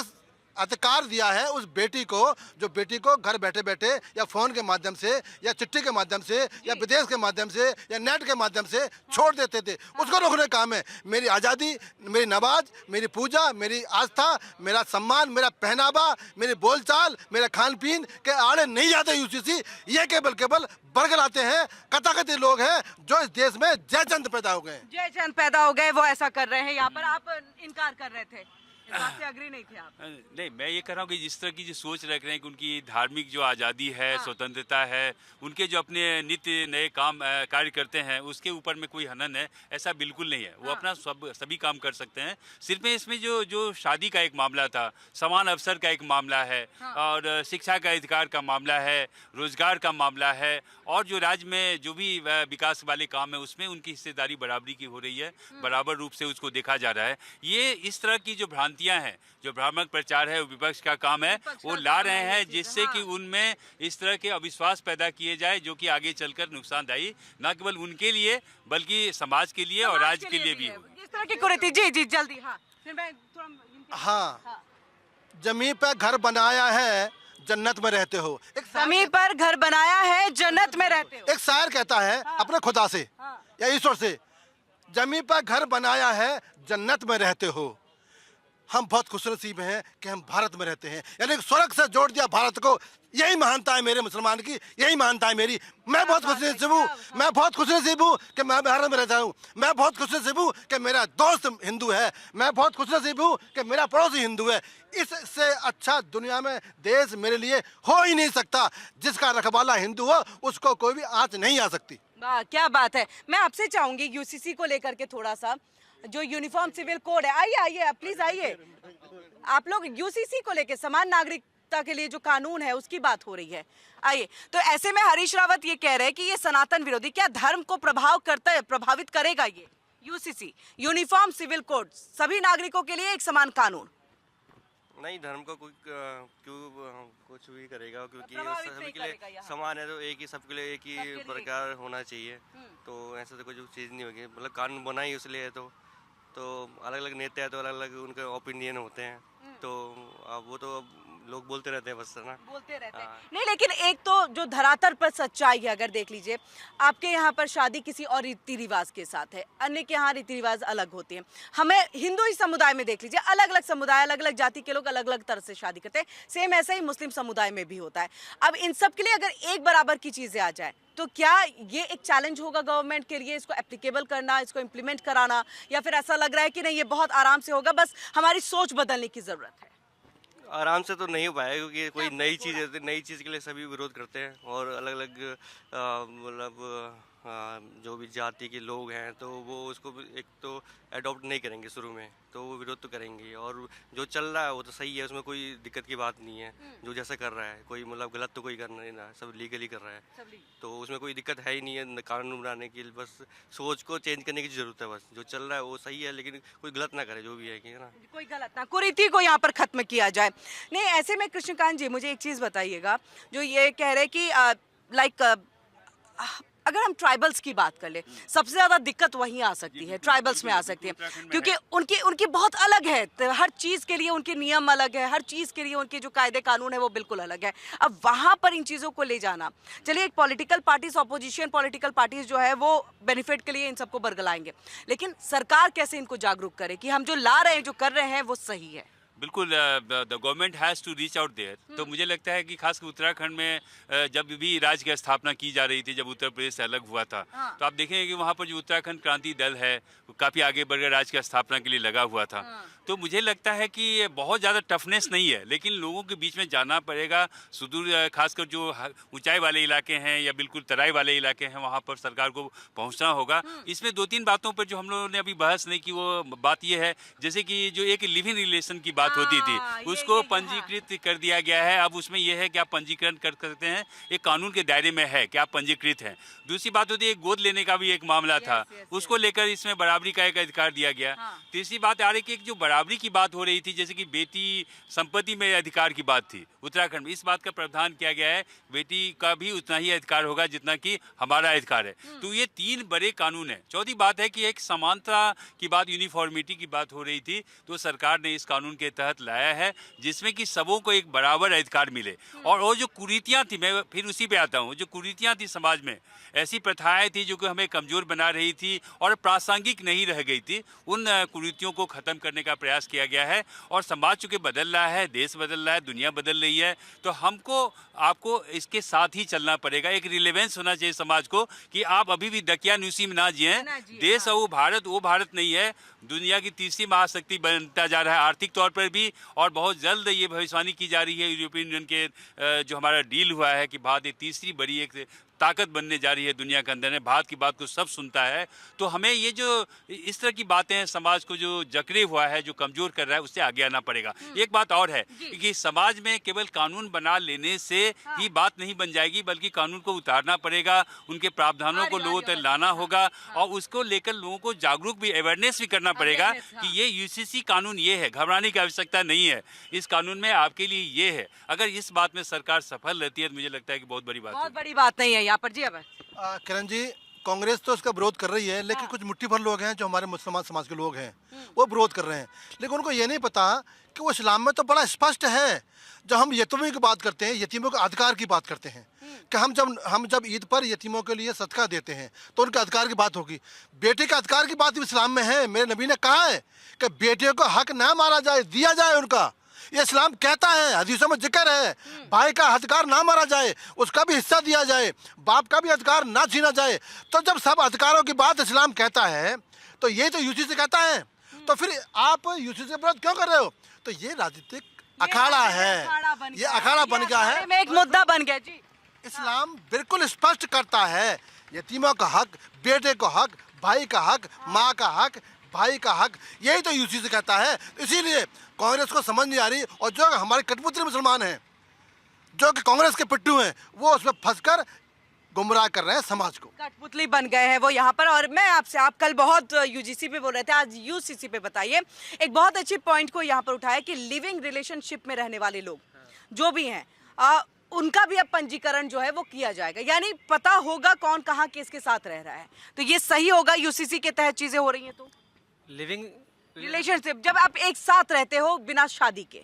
अधिकार दिया है उस बेटी को, जो बेटी को घर बैठे बैठे या फोन के माध्यम से या चिट्ठी के माध्यम से या विदेश के माध्यम से या नेट के माध्यम से छोड़ देते थे, उसको रोकने का काम है। मेरी आज़ादी, मेरी नमाज, मेरी पूजा, मेरी आस्था, मेरा सम्मान, मेरा पहनावा, मेरी बोलचाल, मेरा खान पीन के आड़े नहीं जाते यूसीसी। ये केवल बरगलाते हैं, कथाकथित लोग हैं जो इस देश में जयचंद पैदा हो गए। जयचंद पैदा हो गए, वो ऐसा कर रहे हैं। यहाँ पर आप इनकार कर रहे थे, इस बात से अग्री नहीं थे आप? नहीं, मैं ये कह रहा हूँ कि जिस तरह की जो सोच रख रहे हैं कि उनकी धार्मिक जो आज़ादी है, स्वतंत्रता है, उनके जो अपने नित्य नए काम कार्य करते हैं उसके ऊपर में कोई हनन है, ऐसा बिल्कुल नहीं है। वो अपना सभी काम कर सकते हैं। सिर्फ इसमें जो शादी का एक मामला था, समान अवसर का एक मामला है, और शिक्षा का अधिकार का मामला है, रोजगार का मामला है, और जो राज्य में जो भी विकास वाले काम है उसमें उनकी हिस्सेदारी बराबरी की हो रही है, बराबर रूप से उसको देखा जा रहा है। ये इस तरह की जो भ्रांतियां हैं, जो भ्रामक प्रचार है, विपक्ष का काम है, वो ला रहे हैं जिससे कि उनमें इस तरह के अविश्वास पैदा किए जाए जो कि आगे चलकर नुकसानदायी न केवल उनके लिए बल्कि समाज के लिए और राज्य के लिए भी हो। इस तरह की कुरीति। जी जल्दी। हाँ, फिर मैं थोड़ा हाँ, जमीन पर घर बनाया है जन्नत में रहते हो। जमीन पर घर बनाया है जन्नत में रहते हो। एक शायर कहता है अपने खुदा से या ईश्वर से, जमीन पर घर बनाया है जन्नत में रहते हो। हम बहुत खुशनसीब हैं कि हम भारत में रहते हैं, यानी स्वर्ग से जोड़ दिया भारत को। यही महानता है मेरे मुसलमान की, यही महानता है मेरी। मैं बहुत खुशनसीब हूँ, मैं बहुत खुशनसीब हूँ कि मैं भारत में रहता हूँ। मैं बहुत खुशनसीब हूँ कि मेरा दोस्त हिंदू है। मैं बहुत खुशनसीब हूँ कि मेरा पड़ोसी हिंदू है। इससे अच्छा दुनिया में देश मेरे लिए हो ही नहीं सकता। जिसका रखवाला हिंदू हो उसको कोई भी आँच नहीं आ सकती। वाह, क्या बात है। मैं आपसे चाहूंगी यूसीसी को लेकर के थोड़ा सा, जो यूनिफॉर्म सिविल कोड है, आइए प्लीज आइए। आप लोग यूसीसी को लेकर, समान नागरिकता के लिए जो कानून है उसकी बात हो रही है, आइए। तो ऐसे में हरीश रावत ये कह रहे हैं कि ये सनातन विरोधी, क्या धर्म को प्रभावित करेगा ये यूसीसी, यूनिफॉर्म सिविल कोड, सभी नागरिकों के लिए एक समान कानून? नहीं, धर्म को कोई क्यों कुछ भी करेगा, क्योंकि सभी के लिए समान है, तो एक ही सबके लिए एक ही प्रकार होना चाहिए। तो ऐसा तो कुछ चीज़ नहीं होगी, मतलब कानून बना ही इसलिए है। तो अलग अलग नेता है तो अलग अलग उनके ओपिनियन होते हैं, तो अब वो तो लोग बोलते रहते हैं बस, है ना, बोलते रहते हैं। नहीं, लेकिन एक तो जो धरातल पर सच्चाई है, अगर देख लीजिए, आपके यहाँ पर शादी किसी और रीति रिवाज के साथ है, अन्य के यहाँ रीति रिवाज अलग होते हैं। हमें हिंदू ही समुदाय में देख लीजिए, अलग अलग समुदाय, अलग अलग जाति के लोग अलग अलग तरह से शादी करते हैं। सेम ऐसा ही मुस्लिम समुदाय में भी होता है। अब इन सब के लिए अगर एक बराबर की चीजें आ जाए तो क्या ये एक चैलेंज होगा गवर्नमेंट के लिए, इसको एप्लीकेबल करना, इसको इम्प्लीमेंट कराना, या फिर ऐसा लग रहा है कि नहीं ये बहुत आराम से होगा, बस हमारी सोच बदलने की जरूरत है? आराम से तो नहीं हो पाएगा, क्योंकि कोई नई चीज़ है, नई चीज़ के लिए सभी विरोध करते हैं, और अलग अलग मतलब जो भी जाति के लोग हैं तो वो उसको एक तो अडॉप्ट नहीं करेंगे शुरू में, तो वो विरोध तो करेंगे। और जो चल रहा है वो तो सही है, उसमें कोई दिक्कत की बात नहीं है। जो जैसा कर रहा है, कोई मतलब गलत तो कोई कर नहीं रहा है, सब लीगली कर रहा है, तो उसमें कोई दिक्कत है ही नहीं है कानून बनाने की। बस सोच को चेंज करने की जरूरत है, बस जो चल रहा है वो सही है, लेकिन कोई गलत ना करे, जो भी है कि, है ना, कोई गलत ना, कुरीति को यहाँ पर खत्म किया जाए। नहीं, ऐसे में कृष्णकांत जी मुझे एक चीज बताइएगा, जो ये कह रहे कि लाइक अगर हम ट्राइबल्स की बात कर ले, सबसे ज्यादा दिक्कत वहीं आ सकती है, ट्राइबल्स में आ सकती है, क्योंकि उनकी बहुत अलग है, तो हर चीज के लिए उनके नियम अलग है, हर चीज के लिए उनके जो कायदे कानून है वो बिल्कुल अलग है। अब वहां पर इन चीजों को ले जाना, चलिए एक political parties, opposition political parties जो है वो बेनिफिट के लिए इन सबको बरगलाएंगे, लेकिन सरकार कैसे इनको जागरूक करे कि हम जो ला रहे हैं, जो कर रहे हैं वो सही है? बिल्कुल, the government has to reach out there. तो मुझे लगता है कि खासकर उत्तराखंड में जब भी राज्य की स्थापना की जा रही थी, जब उत्तर प्रदेश से अलग हुआ था, तो आप देखेंगे कि वहाँ पर जो उत्तराखंड क्रांति दल है वो काफ़ी आगे बढ़कर राज्य की स्थापना के लिए लगा हुआ था। तो मुझे लगता है कि बहुत ज़्यादा टफनेस नहीं है, लेकिन लोगों के बीच में जाना पड़ेगा। सुदूर खासकर जो ऊंचाई वाले इलाके हैं या बिल्कुल तराई वाले इलाके हैं, वहाँ पर सरकार को पहुँचना होगा। इसमें दो तीन बातों पर जो हम लोगों ने अभी बहस नहीं की, वो बात ये है जैसे कि जो एक लिविंग रिलेशन की बात होती थी, उसको पंजीकृत कर दिया गया है। अब उसमें यह है कि आप पंजीकरण कर सकते हैं, एक कानून के दायरे में है कि आप पंजीकृत हैं। दूसरी बात होती है गोद लेने का भी एक मामला था, उसको लेकर इसमें बराबरी का एक अधिकार दिया गया। तीसरी बात आ रही कि जो बराबरी की बात हो रही थी, जैसे कि बेटी संपत्ति में अधिकार की बात थी उत्तराखंड में, इस बात का प्रावधान किया गया है बेटी का भी उतना ही अधिकार होगा जितना कि हमारा अधिकार है। तो ये 3 बड़े कानून हैं। चौथी बात है कि एक समानता की बात, यूनिफॉर्मिटी की बात हो रही थी, तो सरकार ने इस कानून के तहत लाया है जिसमें कि सबों को एक बराबर अधिकार मिले। और वो जो कुरीतियाँ थी, मैं फिर उसी पे आता हूँ, जो कुरीतियाँ थी समाज में, ऐसी प्रथाएं थी जो कि हमें कमजोर बना रही थी और प्रासंगिक नहीं रह गई थी, उन कुरीतियों को खत्म करने का प्रयास किया गया है। और समाज चूंकि बदल रहा है, देश बदल रहा है, दुनिया बदल रही है, तो हमको आपको इसके साथ ही चलना पड़ेगा। एक रिलेवेंस होना चाहिए समाज को कि आप अभी भी दकियानुसी में ना जिए। देश और वो भारत नहीं है, दुनिया की तीसरी महाशक्ति बनता जा रहा है आर्थिक तौर पर भी। और बहुत जल्द ये भविष्यवाणी की जा रही है यूरोपियन यूनियन के जो हमारा डील हुआ है कि भारत एक तीसरी बड़ी एक ताकत बनने जा रही है दुनिया के अंदर है, भारत की बात को सब सुनता है। तो हमें ये जो इस तरह की बातें हैं, समाज को जो जकड़े हुआ है, जो कमजोर कर रहा है, उससे आगे आना पड़ेगा। एक बात और है कि समाज में केवल कानून बना लेने से ही बात नहीं बन जाएगी, बल्कि कानून को उतारना पड़ेगा, उनके प्रावधानों को लोगों तक लाना होगा और उसको लेकर लोगों को जागरूक भी, अवेयरनेस भी करना पड़ेगा कि ये यूसीसी कानून ये है, घबराने की आवश्यकता नहीं है, इस कानून में आपके लिए ये है। अगर इस बात में सरकार सफल रहती है तो मुझे लगता है कि बहुत बड़ी बात नहीं है यहाँ पर। जी अब किरण जी, कांग्रेस तो इसका विरोध कर रही है, लेकिन कुछ मुट्ठी भर लोग हैं जो हमारे मुसलमान समाज के लोग हैं, वो विरोध कर रहे हैं। लेकिन उनको ये नहीं पता कि वो इस्लाम में तो बड़ा स्पष्ट है। जब हम यतीमों की बात करते हैं, यतीमों के अधिकार की बात करते हैं कि हम जब ईद पर यतीमों के लिए सदका देते हैं तो उनके अधिकार की बात होगी। बेटे के अधिकार की बात भी इस्लाम में है। मेरे नबी ने कहा है कि बेटे को हक ना मारा जाए, दिया जाए उनका। ये इस्लाम कहता है, हदीसों में जिक्र है। भाई का अधिकार ना मारा जाए, उसका भी हिस्सा दिया जाए, बाप का भी अधिकार ना छीना जाए। तो जब सब अधिकारों की बात इस्लाम कहता है तो ये तो यूसीसी कहता है, तो फिर आप यूसीसी का विरोध क्यों कर रहे हो? तो ये राजनीतिक अखाड़ा है, ये अखाड़ा बन गया है, एक मुद्दा बन गया। जी, इस्लाम बिल्कुल स्पष्ट करता है यतीमों का हक, बेटे को हक, भाई का हक, माँ का हक, भाई का हक, यही तो यूसीसी कहता है। इसीलिए कांग्रेस को समझ नहीं आ रही, और जो हमारे कठपुतली मुसलमान हैं, जो कि कांग्रेस के पिट्ठू हैं, वो उसमें फंसकर गुमराह कर रहे हैं समाज को। कठपुतली बन गए हैं वो यहाँ पर। और मैं आपसे, आप कल बहुत यूजीसी पे बोल रहे थे, आज यूसीसी पे बताइए। एक बहुत अच्छी पॉइंट को यहाँ पर उठाया कि लिविंग रिलेशनशिप में रहने वाले लोग जो भी हैं, उनका भी अब पंजीकरण जो है वो किया जाएगा, यानी पता होगा कौन कहाँ किसके साथ रह रहा है। तो ये सही होगा, यूसीसी के तहत चीजें हो रही हैं। तो लिविंग रिलेशनशिप, जब आप एक साथ रहते हो बिना शादी के,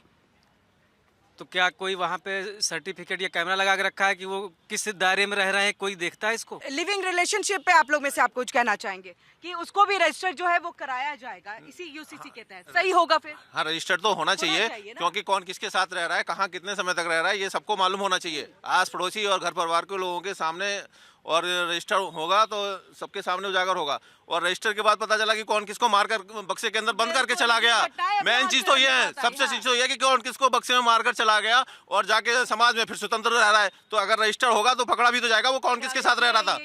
तो क्या कोई वहाँ पे सर्टिफिकेट या कैमरा लगा के रखा है कि वो किस दायरे में रह रहे हैं, कोई देखता है इसको? लिविंग रिलेशनशिप पे आप लोग में से आप कुछ कहना चाहेंगे कि उसको भी रजिस्टर जो है वो कराया जाएगा इसी यूसीसी के तहत, सही होगा फिर? हाँ, रजिस्टर्ड तो होना चाहिए क्योंकि कौन किसके साथ रह रहा है, कहाँ कितने समय तक रह रहा है, ये सबको मालूम होना चाहिए। आस पड़ोसी और घर परिवार के लोगों के सामने, और रजिस्टर होगा तो सबके सामने उजागर होगा। और रजिस्टर के बाद पता चला कि कौन किसको मारकर बक्से के अंदर बंद करके चला गया। मेन चीज तो ये है, सबसे चीज तो ये है कि कौन किसको बक्से में मारकर चला गया और जाके समाज में फिर स्वतंत्र रह रहा है। तो अगर रजिस्टर होगा तो पकड़ा भी तो जाएगा वो कौन किसके साथ रह रहा था।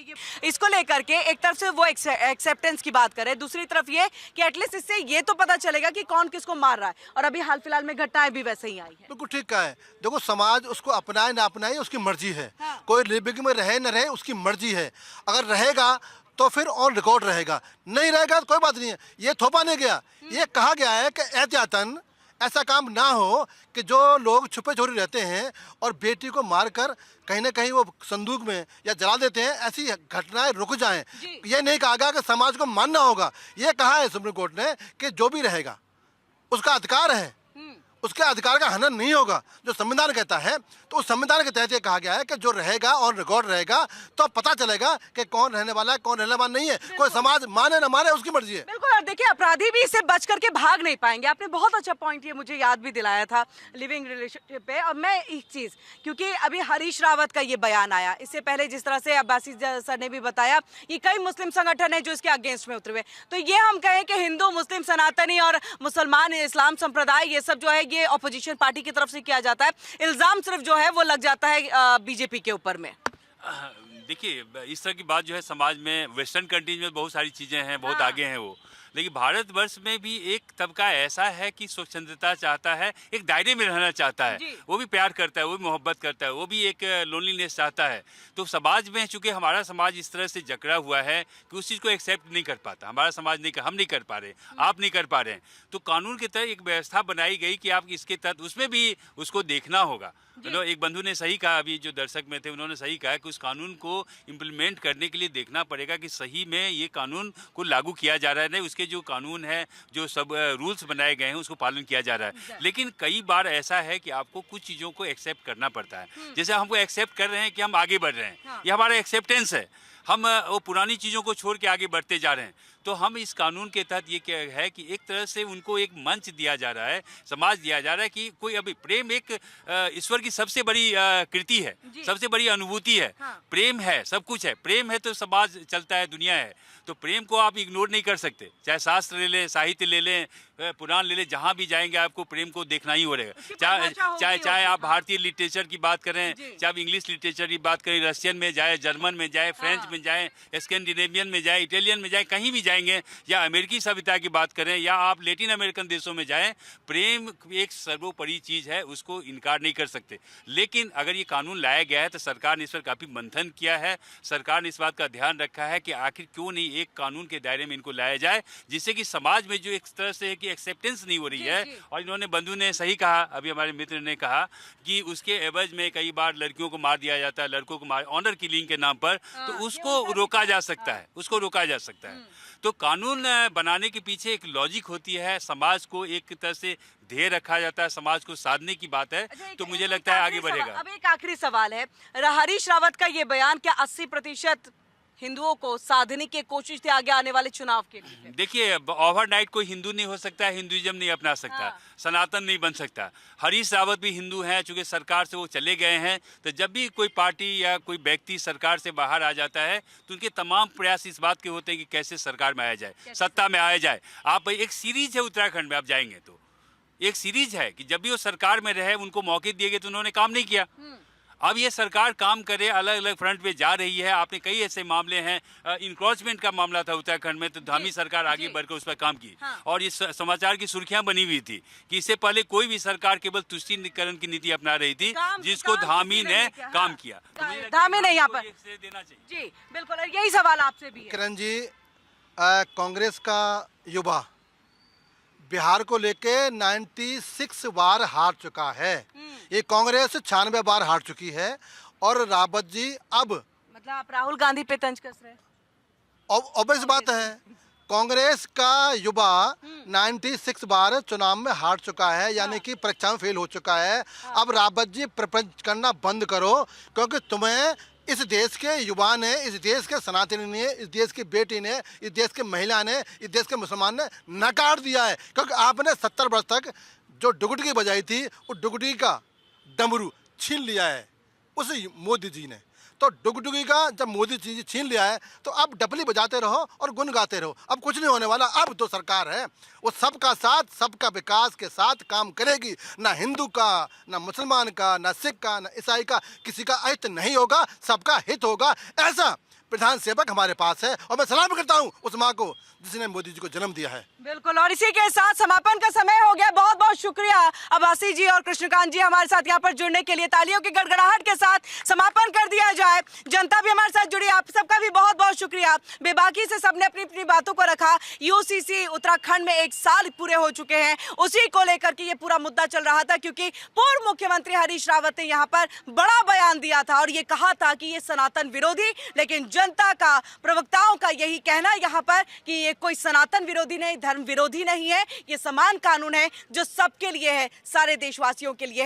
इसको लेकर के एक तरफ से वो एक्सेप्टेंस की बात करें, दूसरी तरफ ये कि एटलीस्ट इससे ये तो पता चलेगा कि कौन किसको मार रहा है। और अभी हाल फिलहाल में घटनाएं भी वैसे ही आई है। बिल्कुल ठीक कहा है। देखो, समाज उसको अपनाए ना अपनाए उसकी मर्जी है। कोई लिविंग में रहे न रहे उसकी मर्जी है। अगर रहेगा तो फिर ऑन रिकॉर्ड रहेगा, नहीं रहेगा तो कोई बात नहीं है। ये थोपा नहीं गया, ये कहा गया है कि एहतियातन ऐसा काम ना हो कि जो लोग छुपे चोरी रहते हैं और बेटी को मारकर कहीं ना कहीं वो संदूक में या जला देते हैं, ऐसी घटनाएं रुक जाएं। ये नहीं कहा गया कि समाज को मानना होगा। ये कहा है सुप्रीम कोर्ट ने कि जो भी रहेगा उसका अधिकार है, उसके अधिकार का हनन नहीं होगा, जो संविधान कहता है। तो उस संविधान के तहत ये कहा गया है कि जो रहेगा और रिकॉर्ड रहेगा तो पता चलेगा कि कौन रहने वाला है, कौन रहने वाला नहीं है। कोई समाज माने ना माने उसकी मर्जी है। बिल्कुल। और देखिए, अपराधी भी इससे बच करके भाग नहीं पाएंगे। आपने बहुत अच्छा पॉइंट ये मुझे याद भी दिलाया था लिविंग रिलेशनशिप पे। और मैं एक चीज, क्योंकि अभी हरीश रावत का ये बयान आया, इससे पहले जिस तरह से अब्बासी सर ने भी बताया, ये कई मुस्लिम संगठन है जो इसके अगेंस्ट में उतरे हुए। तो ये हम कहें कि हिंदू, मुस्लिम, सनातनी और मुसलमान, इस्लाम संप्रदाय, ये सब जो है ये ऑपोजिशन पार्टी की तरफ से किया जाता है। इल्जाम सिर्फ जो है वो लग जाता है बीजेपी के ऊपर में। देखिए, इस तरह की बात जो है समाज में, वेस्टर्न कंट्रीज में बहुत सारी चीज़ें हैं, बहुत आगे हैं वो, लेकिन भारतवर्ष में भी एक तबका ऐसा है कि स्वच्छंदता चाहता है, एक दायरे में रहना चाहता है, वो भी प्यार करता है, वो भी मोहब्बत करता है, वो भी एक लोनलीनेस चाहता है। तो समाज में चूंकि हमारा समाज इस तरह से जकड़ा हुआ है कि उस चीज़ को एक्सेप्ट नहीं कर पाता, हमारा समाज नहीं, हम नहीं कर पा रहे, आप नहीं कर पा रहे हैं, तो कानून के तहत एक व्यवस्था बनाई गई कि आप इसके तहत उसमें भी उसको देखना होगा। तो एक बंधु ने सही कहा, अभी जो दर्शक में थे उन्होंने सही कहा कि उस कानून को इम्प्लीमेंट करने के लिए देखना पड़ेगा कि सही में ये कानून को लागू किया जा रहा है, नहीं उसके जो कानून है, जो सब रूल्स बनाए गए हैं उसको पालन किया जा रहा है। लेकिन कई बार ऐसा है कि आपको कुछ चीज़ों को एक्सेप्ट करना पड़ता है। जैसे हमको एक्सेप्ट कर रहे हैं कि हम आगे बढ़ रहे हैं, ये हमारा एक्सेप्टेंस है, हम वो पुरानी चीज़ों को छोड़ के आगे बढ़ते जा रहे हैं। तो हम इस कानून के तहत ये क्या है कि एक तरह से उनको एक मंच दिया जा रहा है, समाज दिया जा रहा है कि कोई अभी प्रेम एक ईश्वर की सबसे बड़ी कृति है, सबसे बड़ी अनुभूति है। प्रेम है, सब कुछ है, प्रेम है तो समाज चलता है, दुनिया है। तो प्रेम को आप इग्नोर नहीं कर सकते, चाहे शास्त्र ले लें, साहित्य ले लें, पुराण ले लें, जहाँ भी जाएंगे आपको प्रेम को देखना ही हो रहेगा। चाहे आप भारतीय लिटरेचर की बात करें, चाहे आप इंग्लिश लिटरेचर की बात करें, रशियन में जाए, जर्मन में जाए, फ्रेंच में जाए, स्कैंडिनेवियन में जाए, इटालियन में जाए, कहीं भी जाएंगे, या अमेरिकी सभ्यता की बात करें, या आप लैटिन अमेरिकन देशों में जाएं, प्रेम एक सर्वोपरि चीज़ है, उसको इनकार नहीं कर सकते। लेकिन अगर ये कानून लाया गया है तो सरकार ने इस पर काफ़ी मंथन किया है, सरकार ने इस बात का ध्यान रखा है कि आखिर क्यों नहीं एक कानून के दायरे में इनको लाया जाए, जिससे कि समाज में जो एक तरह से है कि एक्सेप्टेंस नहीं हो रही है। और इन्होंने, बंधु ने सही कहा, अभी हमारे मित्र ने कहा कि उसके एवज में कई बार लड़कियों को मार दिया जाता है, लड़कों को मार, ऑनर किलिंग के नाम पर, तो उसको रोका जा सकता है, उसको रोका जा सकता है। तो कानून बनाने के पीछे एक लॉजिक होती है, समाज को एक तरह से ध्येय रखा जाता है, समाज को साधने की बात है, तो मुझे लगता है आगे बढ़ेगा। अब एक आखिरी सवाल है, हरीश रावत का ये बयान क्या 80% हिंदुओं को साधने की कोशिश थी आगे आने वाले चुनाव के लिए? देखिए, ओवरनाइट कोई हिंदू नहीं हो सकता, हिंदुइज्म नहीं अपना सकता, सनातन नहीं बन सकता। हरीश रावत भी हिंदू हैं, चूंकि सरकार से वो चले गए हैं, तो जब भी कोई पार्टी या कोई व्यक्ति सरकार से बाहर आ जाता है तो उनके तमाम प्रयास इस बात के होते हैं कि कैसे सरकार में आया जाए, सत्ता में आया जाए। आप एक सीरीज है उत्तराखंड में, आप जाएंगे तो एक सीरीज है कि जब भी वो सरकार में रहे, उनको मौके दिए गए तो उन्होंने काम नहीं किया। अब ये सरकार काम करे, अलग अलग फ्रंट पे जा रही है। आपने कई ऐसे मामले हैं, इंक्रोचमेंट का मामला था उत्तराखंड में, तो धामी सरकार आगे बढ़कर उस पर काम की। और इस समाचार की सुर्खियां बनी हुई थी कि इससे पहले कोई भी सरकार केवल तुष्टिकरण की नीति अपना रही थी, जिसको धामी ने काम किया। धामी ने यहाँ पर देना चाहिए। जी बिल्कुल, यही सवाल आपसे भी है। किरण जी, कांग्रेस का युवा बिहार को लेके 96 बार हार चुका है, ये कांग्रेस 96 बार हार चुकी है। और रावत जी अब मतलब आप राहुल गांधी पे तंज कस रहे हैं? ऑब्वियस बात है, कांग्रेस का युवा 96 बार चुनाव में हार चुका है, यानी कि परीक्षा में फेल हो चुका है। अब रावत जी प्रपंच करना बंद करो, क्योंकि तुम्हें इस देश के युवा ने, इस देश के सनातनी ने, इस देश की बेटी ने, इस देश के महिला ने, इस देश के मुसलमान ने नकार दिया है। क्योंकि आपने 70 वर्ष तक जो डुगडुगी बजाई थी, वो डुगडुगी का डमरू छीन लिया है उस मोदी जी ने। तो डुगडुगी का जब मोदी जी छीन लिया है, तो अब डपली बजाते रहो और गुन गाते रहो, अब कुछ नहीं होने वाला। अब तो सरकार है वो सबका साथ, सबका विकास के साथ काम करेगी, ना हिंदू का, ना मुसलमान का, ना सिख का, ना ईसाई का, किसी का अहित नहीं होगा, सबका हित होगा। ऐसा प्रधान सेवक हमारे पास है, और मैं सलाम करता हूँ उस माँ को जिसने मोदी जी को जन्म दिया है। बिल्कुल, और इसी के साथ समापन का समय हो गया। बहुत बहुत शुक्रिया अब्बासी जी और कृष्णकांत जी हमारे साथ यहाँ पर जुड़ने के लिए। तालियों की गड़गड़ाहट के साथ समापन कर दिया जाए। जनता भी हमारे साथ जुड़ी, आप सबका भी बहुत बहुत शुक्रिया। बेबाकी से सबने अपनी अपनी बातों को रखा। यूसीसी उत्तराखंड में 1 साल पूरे हो चुके हैं, उसी को लेकर के ये पूरा मुद्दा चल रहा था, क्योंकि पूर्व मुख्यमंत्री हरीश रावत ने यहाँ पर बड़ा बयान दिया था और ये कहा था कि ये सनातन विरोधी, लेकिन जनता का, प्रवक्ताओं का यही कहना यहाँ पर कि ये कोई सनातन विरोधी नहीं, धर्म विरोधी नहीं है, ये समान कानून है जो सबके लिए है, सारे देशवासियों के लिए है।